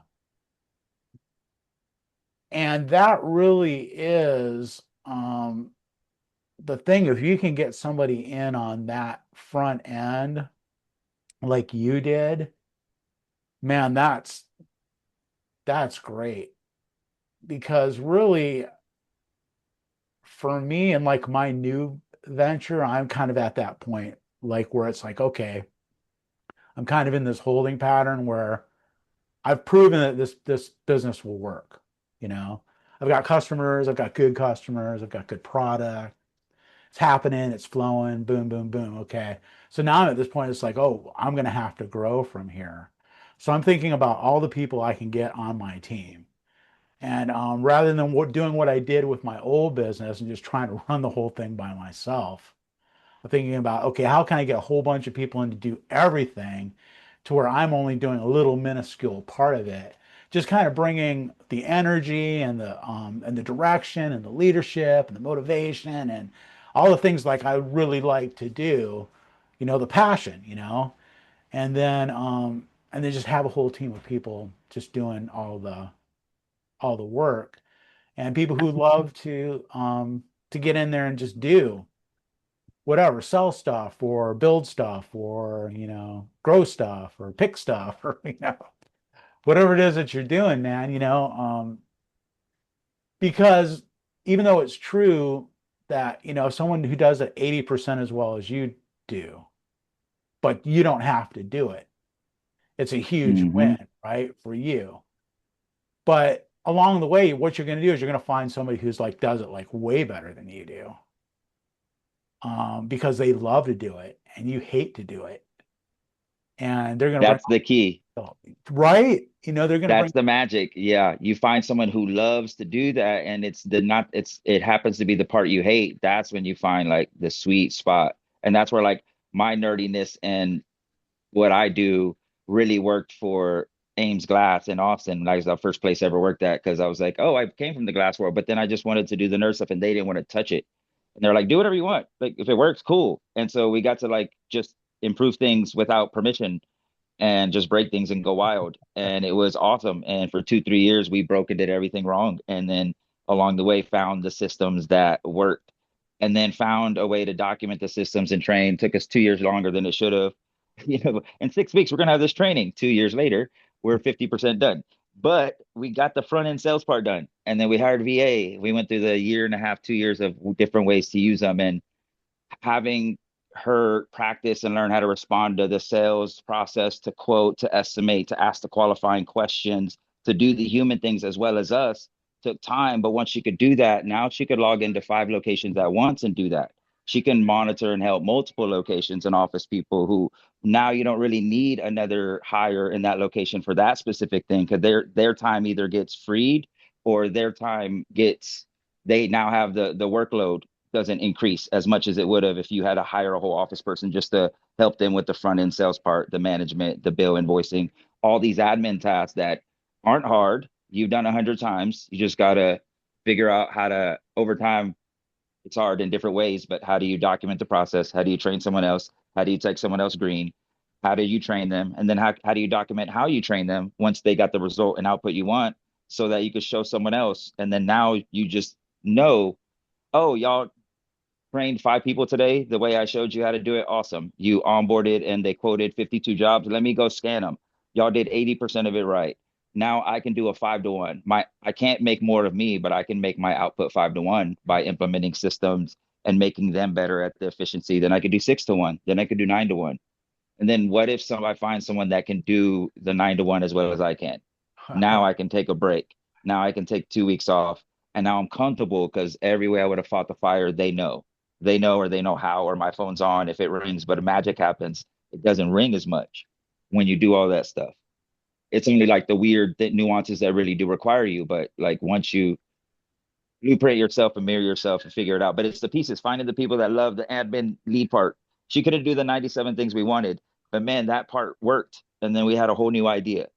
and that really is the thing. If you can get somebody in on that front end, like you did, man, that's great. Because really, for me and like my new venture, I'm kind of at that point, like where it's like, okay, I'm kind of in this holding pattern where I've proven that this business will work. You know, I've got customers, I've got good customers, I've got good product. It's happening, it's flowing, boom, boom, boom. Okay. So now I'm at this point, it's like, oh, I'm gonna have to grow from here. So I'm thinking about all the people I can get on my team. And rather than doing what I did with my old business and just trying to run the whole thing by myself, I'm thinking about, okay, how can I get a whole bunch of people in to do everything to where I'm only doing a little minuscule part of it, just kind of bringing the energy and the direction and the leadership and the motivation and all the things like I really like to do, the passion, and then just have a whole team of people just doing all the work and people who love to get in there and just do whatever, sell stuff or build stuff or, grow stuff or pick stuff or, whatever it is that you're doing, man, because even though it's true that, someone who does it 80% as well as you do, but you don't have to do it. It's a huge Hmm. win, right, for you. But along the way, what you're going to do is you're going to find somebody who's like does it like way better than you do, because they love to do it and you hate to do it, and they're going to bring That's the key. right. They're going to bring That's the magic. Yeah. You find someone who loves to do that and it happens to be the part you hate. That's when you find like the sweet spot. And that's where like my nerdiness and what I do really worked for Ames Glass in Austin. That was the first place I ever worked at because I was like, oh, I came from the glass world, but then I just wanted to do the nerd stuff and they didn't want to touch it. And they're like, do whatever you want. Like if it works, cool. And so we got to like just improve things without permission and just break things and go wild. And it was awesome. And for 2, 3 years, we broke and did everything wrong. And then along the way, found the systems that worked and then found a way to document the systems and train. Took us 2 years longer than it should have. In 6 weeks, we're going to have this training. 2 years later, we're 50% done. But we got the front end sales part done. And then we hired VA. We went through the year and a half, 2 years of different ways to use them. And having her practice and learn how to respond to the sales process, to quote, to estimate, to ask the qualifying questions, to do the human things as well as us took time. But once she could do that, now she could log into 5 locations at once and do that. She can monitor and help multiple locations and office people who now you don't really need another hire in that location for that specific thing because their time either gets freed or their time gets they now have the workload doesn't increase as much as it would have if you had to hire a whole office person just to help them with the front end sales part, the management, the bill invoicing, all these admin tasks that aren't hard. You've done 100 times. You just got to figure out how to, over time, it's hard in different ways, but how do you document the process? How do you train someone else? How do you take someone else green? How do you train them? And then how do you document how you train them once they got the result and output you want so that you could show someone else? And then now you just know, oh, y'all trained 5 people today the way I showed you how to do it. Awesome. You onboarded and they quoted 52 jobs. Let me go scan them. Y'all did 80% of it right. Now I can do a 5 to 1. I can't make more of me, but I can make my output 5 to 1 by implementing systems and making them better at the efficiency. Then I could do 6 to 1. Then I could do 9 to 1. And then what if I find someone that can do the 9 to 1 as well as I can? Now I can take a break. Now I can take 2 weeks off. And now I'm comfortable because every way I would have fought the fire, they know. They know or they know how, or my phone's on if it rings, but magic happens. It doesn't ring as much when you do all that stuff. It's only like the weird nuances that really do require you. But like once you blueprint yourself and mirror yourself and figure it out. But it's the pieces, finding the people that love the admin lead part. She couldn't do the 97 things we wanted, but man, that part worked. And then we had a whole new idea.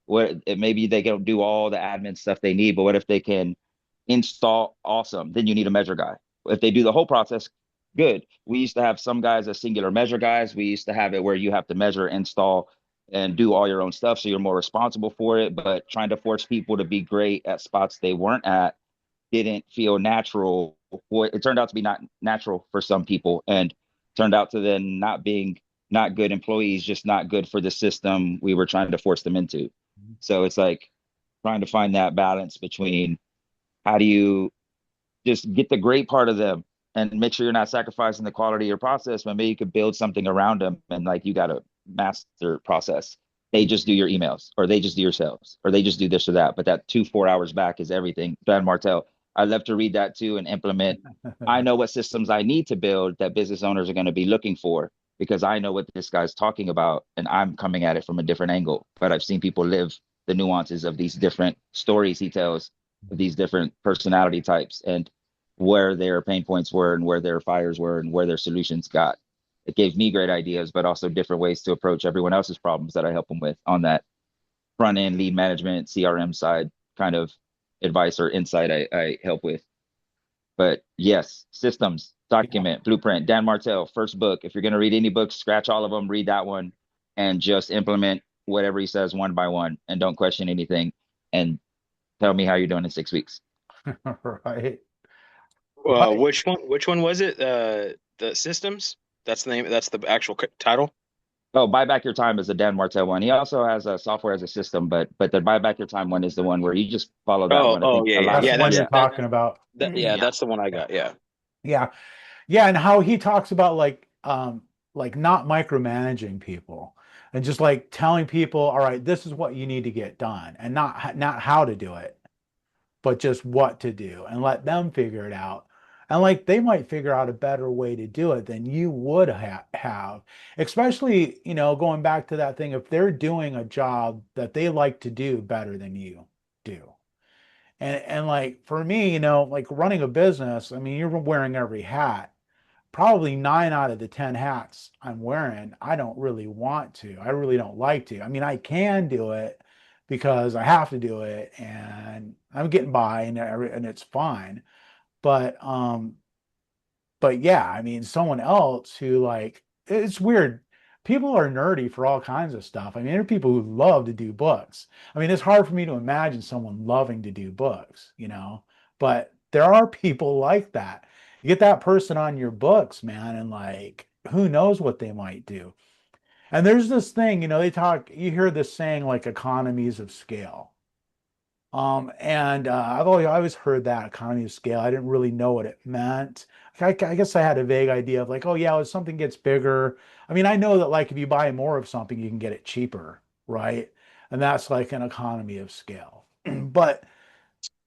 Maybe they can do all the admin stuff they need, but what if they can install? Awesome. Then you need a measure guy. If they do the whole process, good. We used to have some guys as singular measure guys. We used to have it where you have to measure, install, and do all your own stuff. So you're more responsible for it, but trying to force people to be great at spots they weren't at didn't feel natural. Well, it turned out to be not natural for some people and turned out to then not being not good employees, just not good for the system we were trying to force them into. So it's like trying to find that balance between how do you just get the great part of them and make sure you're not sacrificing the quality of your process, but maybe you could build something around them and like you got to master process. They just do your emails or they just do your sales or they just do this or that. But that 2 4 hours back is everything. Dan Martell, I love to read that too and implement. I know what systems I need to build that business owners are going to be looking for because I know what this guy's talking about and I'm coming at it from a different angle. But I've seen people live the nuances of these different stories he tells, of these different personality types and where their pain points were and where their fires were and where their solutions got. It gave me great ideas, but also different ways to approach everyone else's problems that I help them with on that front end lead management, CRM side kind of advice or insight I help with. But yes, systems, document, blueprint, Dan Martell, first book. If you're going to read any books, scratch all of them, read that one, and just implement whatever he says one by one and don't question anything and tell me how you're doing in 6 weeks. Right. Which one was it? The systems? That's the name. That's the actual title. Oh, buy back your time is the Dan Martell one. He also has a software as a system, but the buy back your time one is the one where you just follow that one. I think a lot That's of the one you're yeah. talking about. That's the one I got. Yeah. Yeah. Yeah, and how he talks about like not micromanaging people and just like telling people, all right, this is what you need to get done and not how to do it, but just what to do and let them figure it out. And like they might figure out a better way to do it than you would have, especially, going back to that thing, if they're doing a job that they like to do better than you do. And like for me, like running a business, I mean, you're wearing every hat. Probably 9 out of the 10 hats I'm wearing, I don't really want to. I really don't like to. I mean, I can do it because I have to do it and I'm getting by and it's fine. But yeah, I mean, someone else who like it's weird. People are nerdy for all kinds of stuff. I mean, there are people who love to do books. I mean, it's hard for me to imagine someone loving to do books. But there are people like that. You get that person on your books, man, and like who knows what they might do. And there's this thing, you hear this saying like economies of scale. And I always heard that economy of scale. I didn't really know what it meant. I guess I had a vague idea of like, oh yeah, if something gets bigger. I mean, I know that like if you buy more of something, you can get it cheaper, right? And that's like an economy of scale. But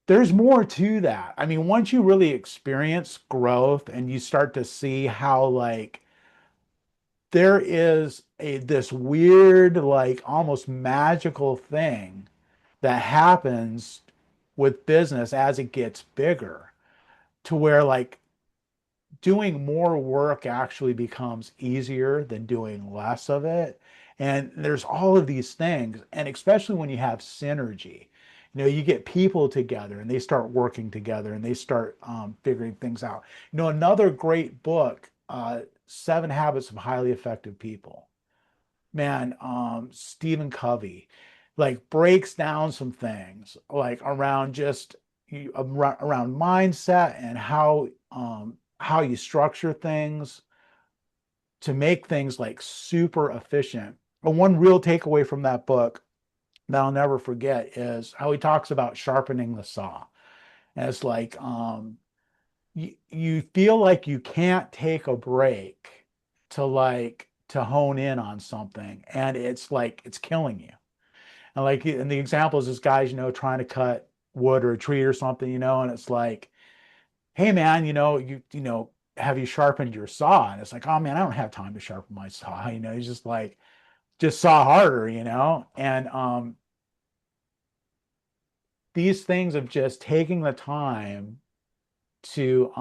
there's more to that. I mean, once you really experience growth and you start to see how like there is a this weird, like almost magical thing that happens with business as it gets bigger to where like doing more work actually becomes easier than doing less of it. And there's all of these things, and especially when you have synergy, you get people together and they start working together and they start figuring things out. Another great book, Seven Habits of Highly Effective People. Man, Stephen Covey, like breaks down some things like around just around mindset and how you structure things to make things like super efficient. And one real takeaway from that book that I'll never forget is how he talks about sharpening the saw. And it's like you feel like you can't take a break to hone in on something, and it's like it's killing you. And like and the example is this guy's trying to cut wood or a tree or something, and it's like, hey man, have you sharpened your saw? And it's like, oh man, I don't have time to sharpen my saw. He's just like, just saw harder, and these things of just taking the time to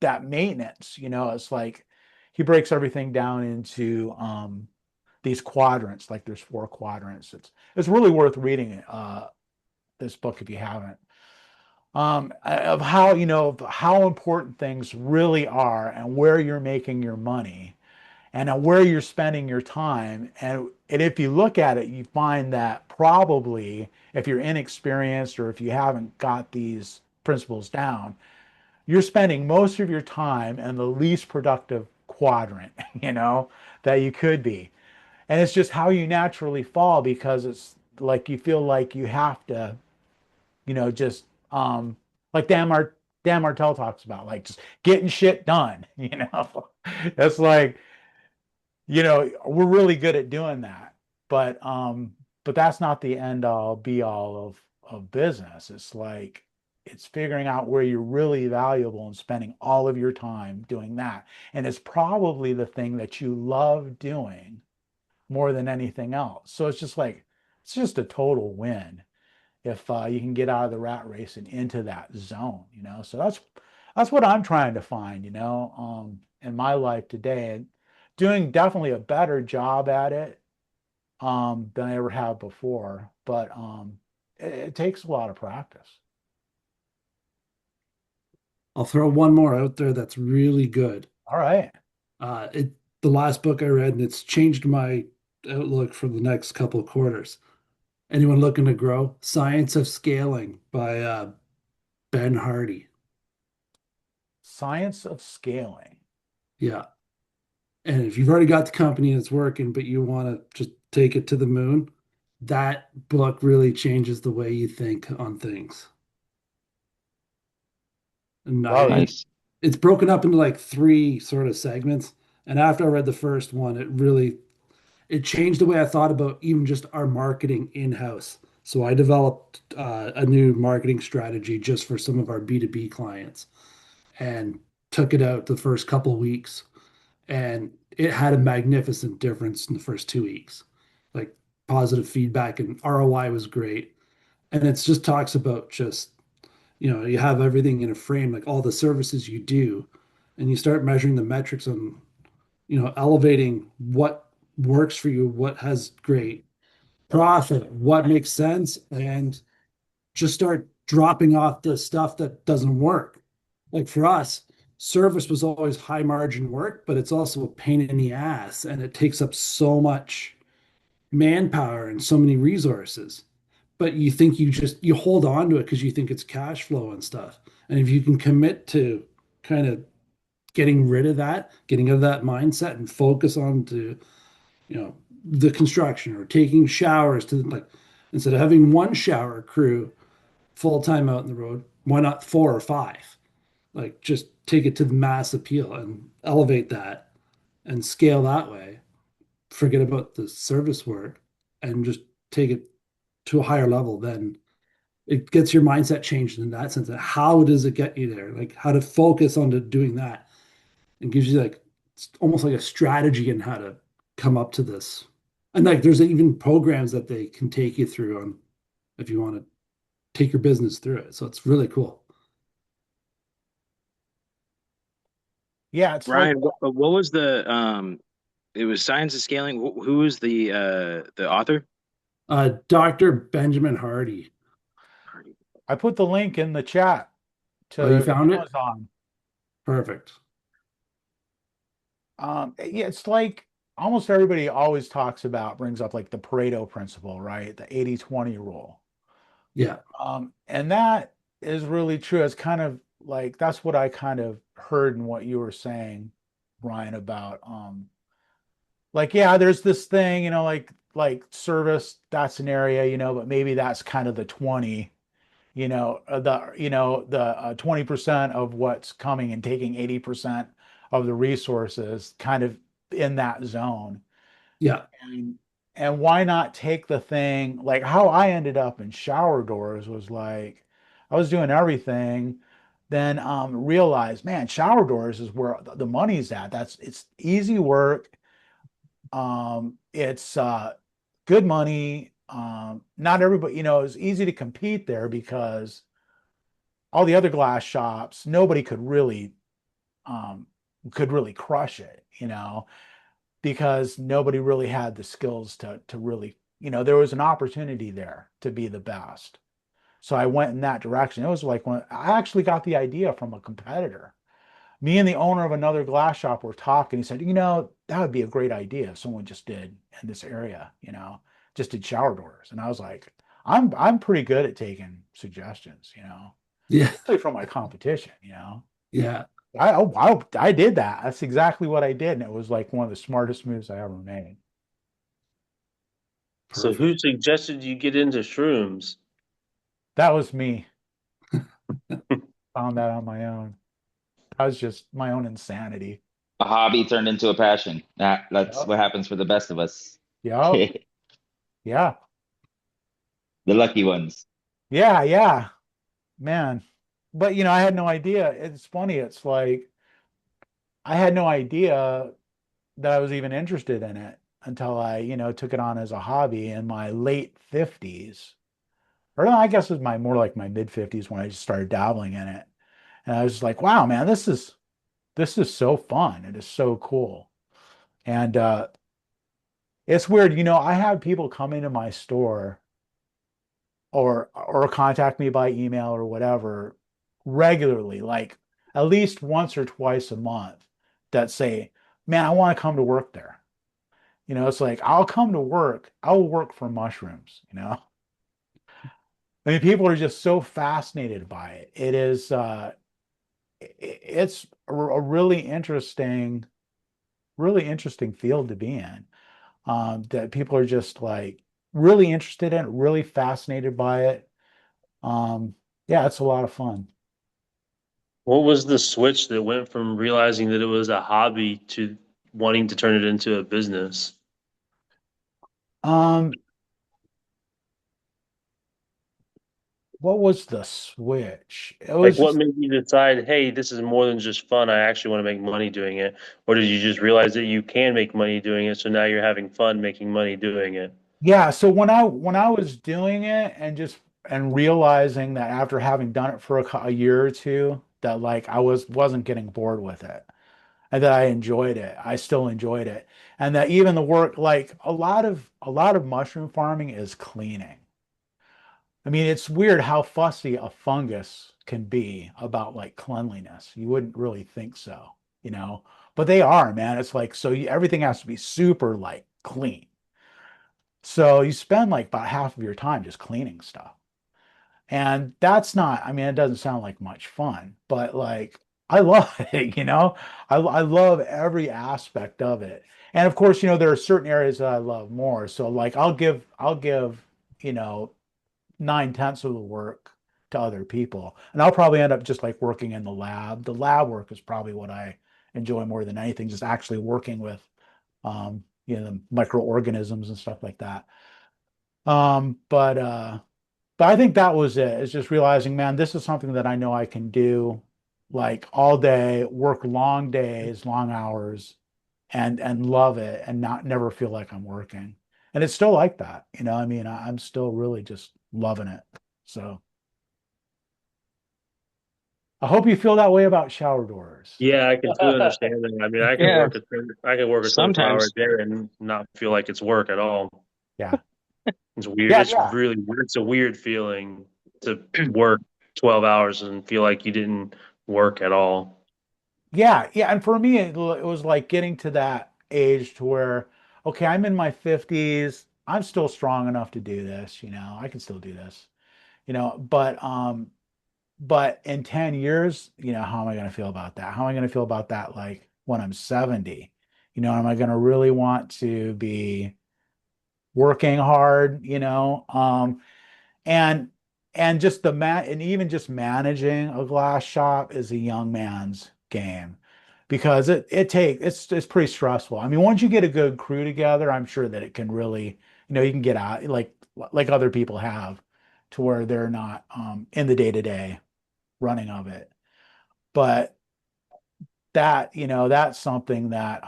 that maintenance, it's like he breaks everything down into these quadrants, like there's four quadrants. It's really worth reading this book if you haven't. Of how of how important things really are and where you're making your money and where you're spending your time. And if you look at it, you find that probably if you're inexperienced or if you haven't got these principles down, you're spending most of your time in the least productive quadrant, that you could be. And it's just how you naturally fall because it's like you feel like you have to, just like Dan Martell talks about, like just getting shit done, That's like, we're really good at doing that. But that's not the end all be all of business. It's like it's figuring out where you're really valuable and spending all of your time doing that. And it's probably the thing that you love doing more than anything else. So it's just like it's just a total win if you can get out of the rat race and into that zone, So that's what I'm trying to find, in my life today, and doing definitely a better job at it than I ever have before. But it takes a lot of practice. I'll throw one more out there that's really good. All right. It the last book I read, and it's changed my outlook for the next couple of quarters. Anyone looking to grow? Science of Scaling by Ben Hardy. Science of Scaling. Yeah. And if you've already got the company and it's working, but you want to just take it to the moon, that book really changes the way you think on things. And Love it. it's broken up into like three sort of segments. And after I read the first one, it changed the way I thought about even just our marketing in-house. So I developed a new marketing strategy just for some of our B2B clients and took it out the first couple of weeks. And it had a magnificent difference in the first 2 weeks. Like positive feedback and ROI was great. And it just talks about just, you have everything in a frame, like all the services you do, and you start measuring the metrics on, elevating what works for you, what has great profit, what makes sense, and just start dropping off the stuff that doesn't work. Like for us, service was always high margin work, but it's also a pain in the ass and it takes up so much manpower and so many resources. But you think you hold on to it because you think it's cash flow and stuff. And if you can commit to kind of getting rid of that, getting out of that mindset and focus on to, the construction or taking showers to like instead of having one shower crew full time out in the road, why not four or five? Like just take it to the mass appeal and elevate that and scale that way. Forget about the service work and just take it to a higher level. Then it gets your mindset changed in that sense. That how does it get you there? Like how to focus on to doing that and gives you like it's almost like a strategy in how to come up to this. And like there's even programs that they can take you through on if you want to take your business through it. So it's really cool. Yeah, it's like Ryan, what was the it was Science of Scaling. Who was the author? Dr. Benjamin Hardy. I put the link in the chat Oh, you to found it? Amazon. Perfect. Yeah, it's like almost everybody always talks about, brings up like the Pareto principle, right? The 80-20 rule. Yeah. And that is really true. It's kind of like that's what I kind of heard in what you were saying, Ryan, about like, yeah, there's this thing, like service, that's an area, but maybe that's kind of the 20, the 20% of what's coming and taking 80% of the resources kind of in that zone. Yeah. And why not take the thing like how I ended up in shower doors was like I was doing everything, then realized, man, shower doors is where the money's at. It's easy work. It's good money. Not everybody, it's easy to compete there because all the other glass shops, nobody um could really crush it, because nobody really had the skills to really, there was an opportunity there to be the best. So I went in that direction. It was like when I actually got the idea from a competitor. Me and the owner of another glass shop were talking. He said, that would be a great idea if someone just did in this area, just did shower doors. And I was like, I'm pretty good at taking suggestions, Yeah. especially from my competition. Yeah. I did that. That's exactly what I did. And it was like one of the smartest moves I ever made. So Perfect. who suggested you get into shrooms? That was me. Found that on my own. That was just my own insanity. A hobby turned into a passion. That's Yep. what happens for the best of us. Yep. The Yeah. lucky ones. Yeah. Yeah. Man. But I had no idea. It's funny. It's like I had no idea that I was even interested in it until I, took it on as a hobby in my late 50s. Or no, I guess it was my more like my mid 50s when I just started dabbling in it. And I was just like, wow, man, this is so fun. It is so cool. And it's weird, I have people come into my store or contact me by email or whatever regularly, like at least once or twice a month that say, man, I want to come to work there. It's like I'll come to work, I'll work for mushrooms. I mean, people are just so fascinated by it. It's a really interesting field to be in. That people are just like really interested in it, really fascinated by it. Um, yeah, it's a lot of fun. What was the switch that went from realizing that it was a hobby to wanting to turn it into a business? Um, what was the switch? It Like, was what just, made you decide, hey, this is more than just fun. I actually want to make money doing it? Or did you just realize that you can make money doing it, so now you're having fun making money doing it? yeah. So when I was doing it and realizing that after having done it for a year or two, that like I wasn't getting bored with it, and that I enjoyed it. I still enjoyed it, and that even the work, like a lot of mushroom farming is cleaning. I mean, it's weird how fussy a fungus can be about like cleanliness. You wouldn't really think so, you know, but they are, man. It's like, so everything has to be super like clean. So you spend like about half of your time just cleaning stuff. And that's not, I mean, it doesn't sound like much fun, but like I love it. I love every aspect of it. And of course, there are certain areas that I love more. So like I'll give you know, 9/10 of the work to other people. And I'll probably end up just like working in the lab. The lab work is probably what I enjoy more than anything, just actually working with, the microorganisms and stuff like that. Um, but uh, but I think that was it. It's just realizing, man, this is something that I know I can do like all day, work long days, long hours, and love it and not never feel like I'm working. And it's still like that, I mean, I'm still really just loving it. So I hope you feel that way about shower doors. Yeah, I completely understand that. I mean, Yeah, I can work a 24-hour sometimes. day and not feel like it's work at all. Yeah. It's weird. Yeah, It's yeah. really weird. It's a weird feeling to work 12 hours and feel like you didn't work at all. Yeah, yeah. And for me, it was like getting to that age to where, okay, I'm in my 50s. I'm still strong enough to do this, I can still do this, but in 10 years, how am I going to feel about that? How am I going to feel about that like when I'm 70? Am I going to really want to be working hard, and just and even just managing a glass shop is a young man's game because it's pretty stressful. I mean, once you get a good crew together, I'm sure that it can really, you can get out like other people have to where they're not in the day-to-day running of it. But that's something that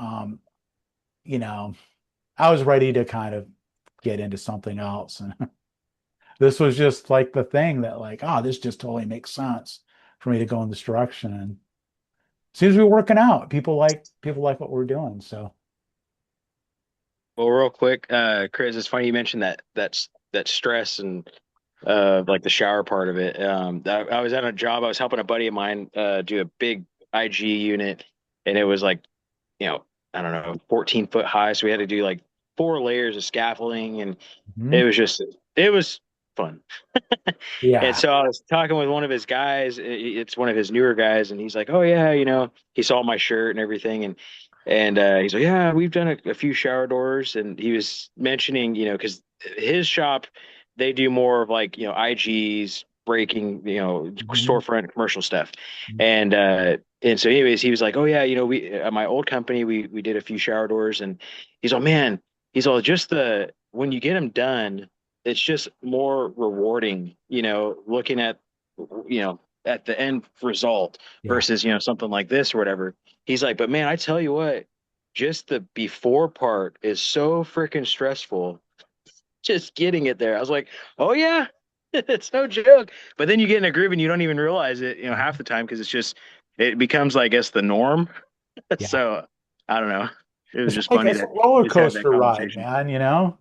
you know, I was ready to kind of get into something else. And this was just like the thing that like, this just totally makes sense for me to go in this direction. And seems to be working out. People like what we're doing. So Well, real quick, Chris, it's funny you mentioned that stress and like the shower part of it. I was at a job. I was helping a buddy of mine do a big IG unit, and it was like, I don't know, 14-foot high. So we had to do like 4 layers of scaffolding, and mhm. it was fun. And Yeah. so I was talking with one of his guys. It's one of his newer guys, and he's like, "Oh yeah, he saw my shirt and everything, and he's like, yeah, we've done a few shower doors." And he was mentioning, because his shop, they do more of like, IGs, breaking, Mhm. storefront commercial stuff, and so anyways, he was like, "Oh yeah, we at my old company, we did a few shower doors," and he's all, "Man," he's all, "just the when you get them done, it's just more rewarding, looking at the end result Yeah. versus, something like this or whatever." He's like, "But man, I tell you what, just the before part is so freaking stressful. Just getting it there." I was like, "Oh yeah, it's no joke." But then you get in a groove and you don't even realize it, half the time because it becomes, I guess, the norm. Yeah. So I don't know. It was It's just like funny it's a to roller just have that coaster ride, conversation. man.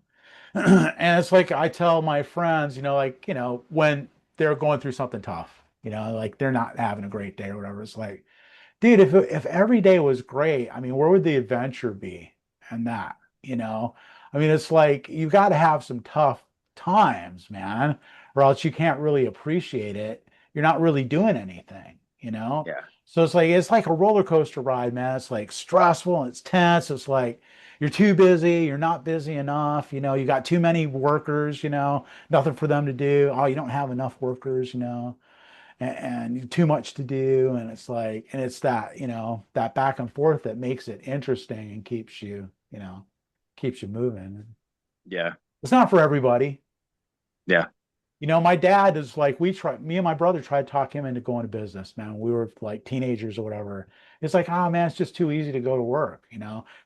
And it's like I tell my friends, like, when they're going through something tough, like they're not having a great day or whatever. It's like, dude, if every day was great, I mean, where would the adventure be? And that, I mean, it's like you got to have some tough times, man, or else you can't really appreciate it. You're not really doing anything, Yeah. So it's like a roller coaster ride, man. It's like stressful and it's tense. It's like you're too busy, you're not busy enough, you got too many workers, nothing for them to do. Oh, you don't have enough workers, and too much to do. And it's like, and it's that, that back and forth that makes it interesting and keeps you moving. Yeah. It's not for everybody. Yeah. My dad is like, me and my brother tried to talk him into going to business, man. We were like teenagers or whatever. It's like, man, it's just too easy to go to work,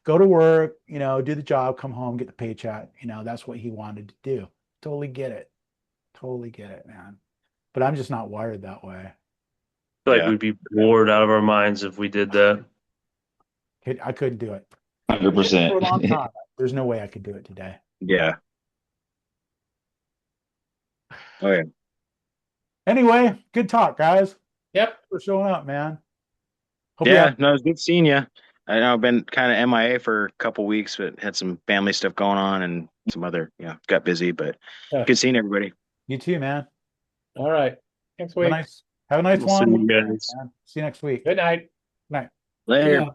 go to work, do the job, come home, get the paycheck. That's what he wanted to do. Totally get it. Totally get it, man. But I'm just not wired that way. Feel like Yeah. we'd be bored out of our minds if we did that. I couldn't do it. I did it for 100%. a long time. There's no way I could do it today. Yeah. Oh yeah. Anyway, good talk, guys. Yep. Thanks for showing up, man. Hope you have. Yeah, no, it's good seeing you. I know I've been kind of MIA for a couple weeks, but had some family stuff going on and some other, got busy, but Yeah. good seeing everybody. You too, man. All right. Next Have a week. nice, have a nice We'll see long you weekend, guys. man. See you next week. Good night. Night. Later. Yeah.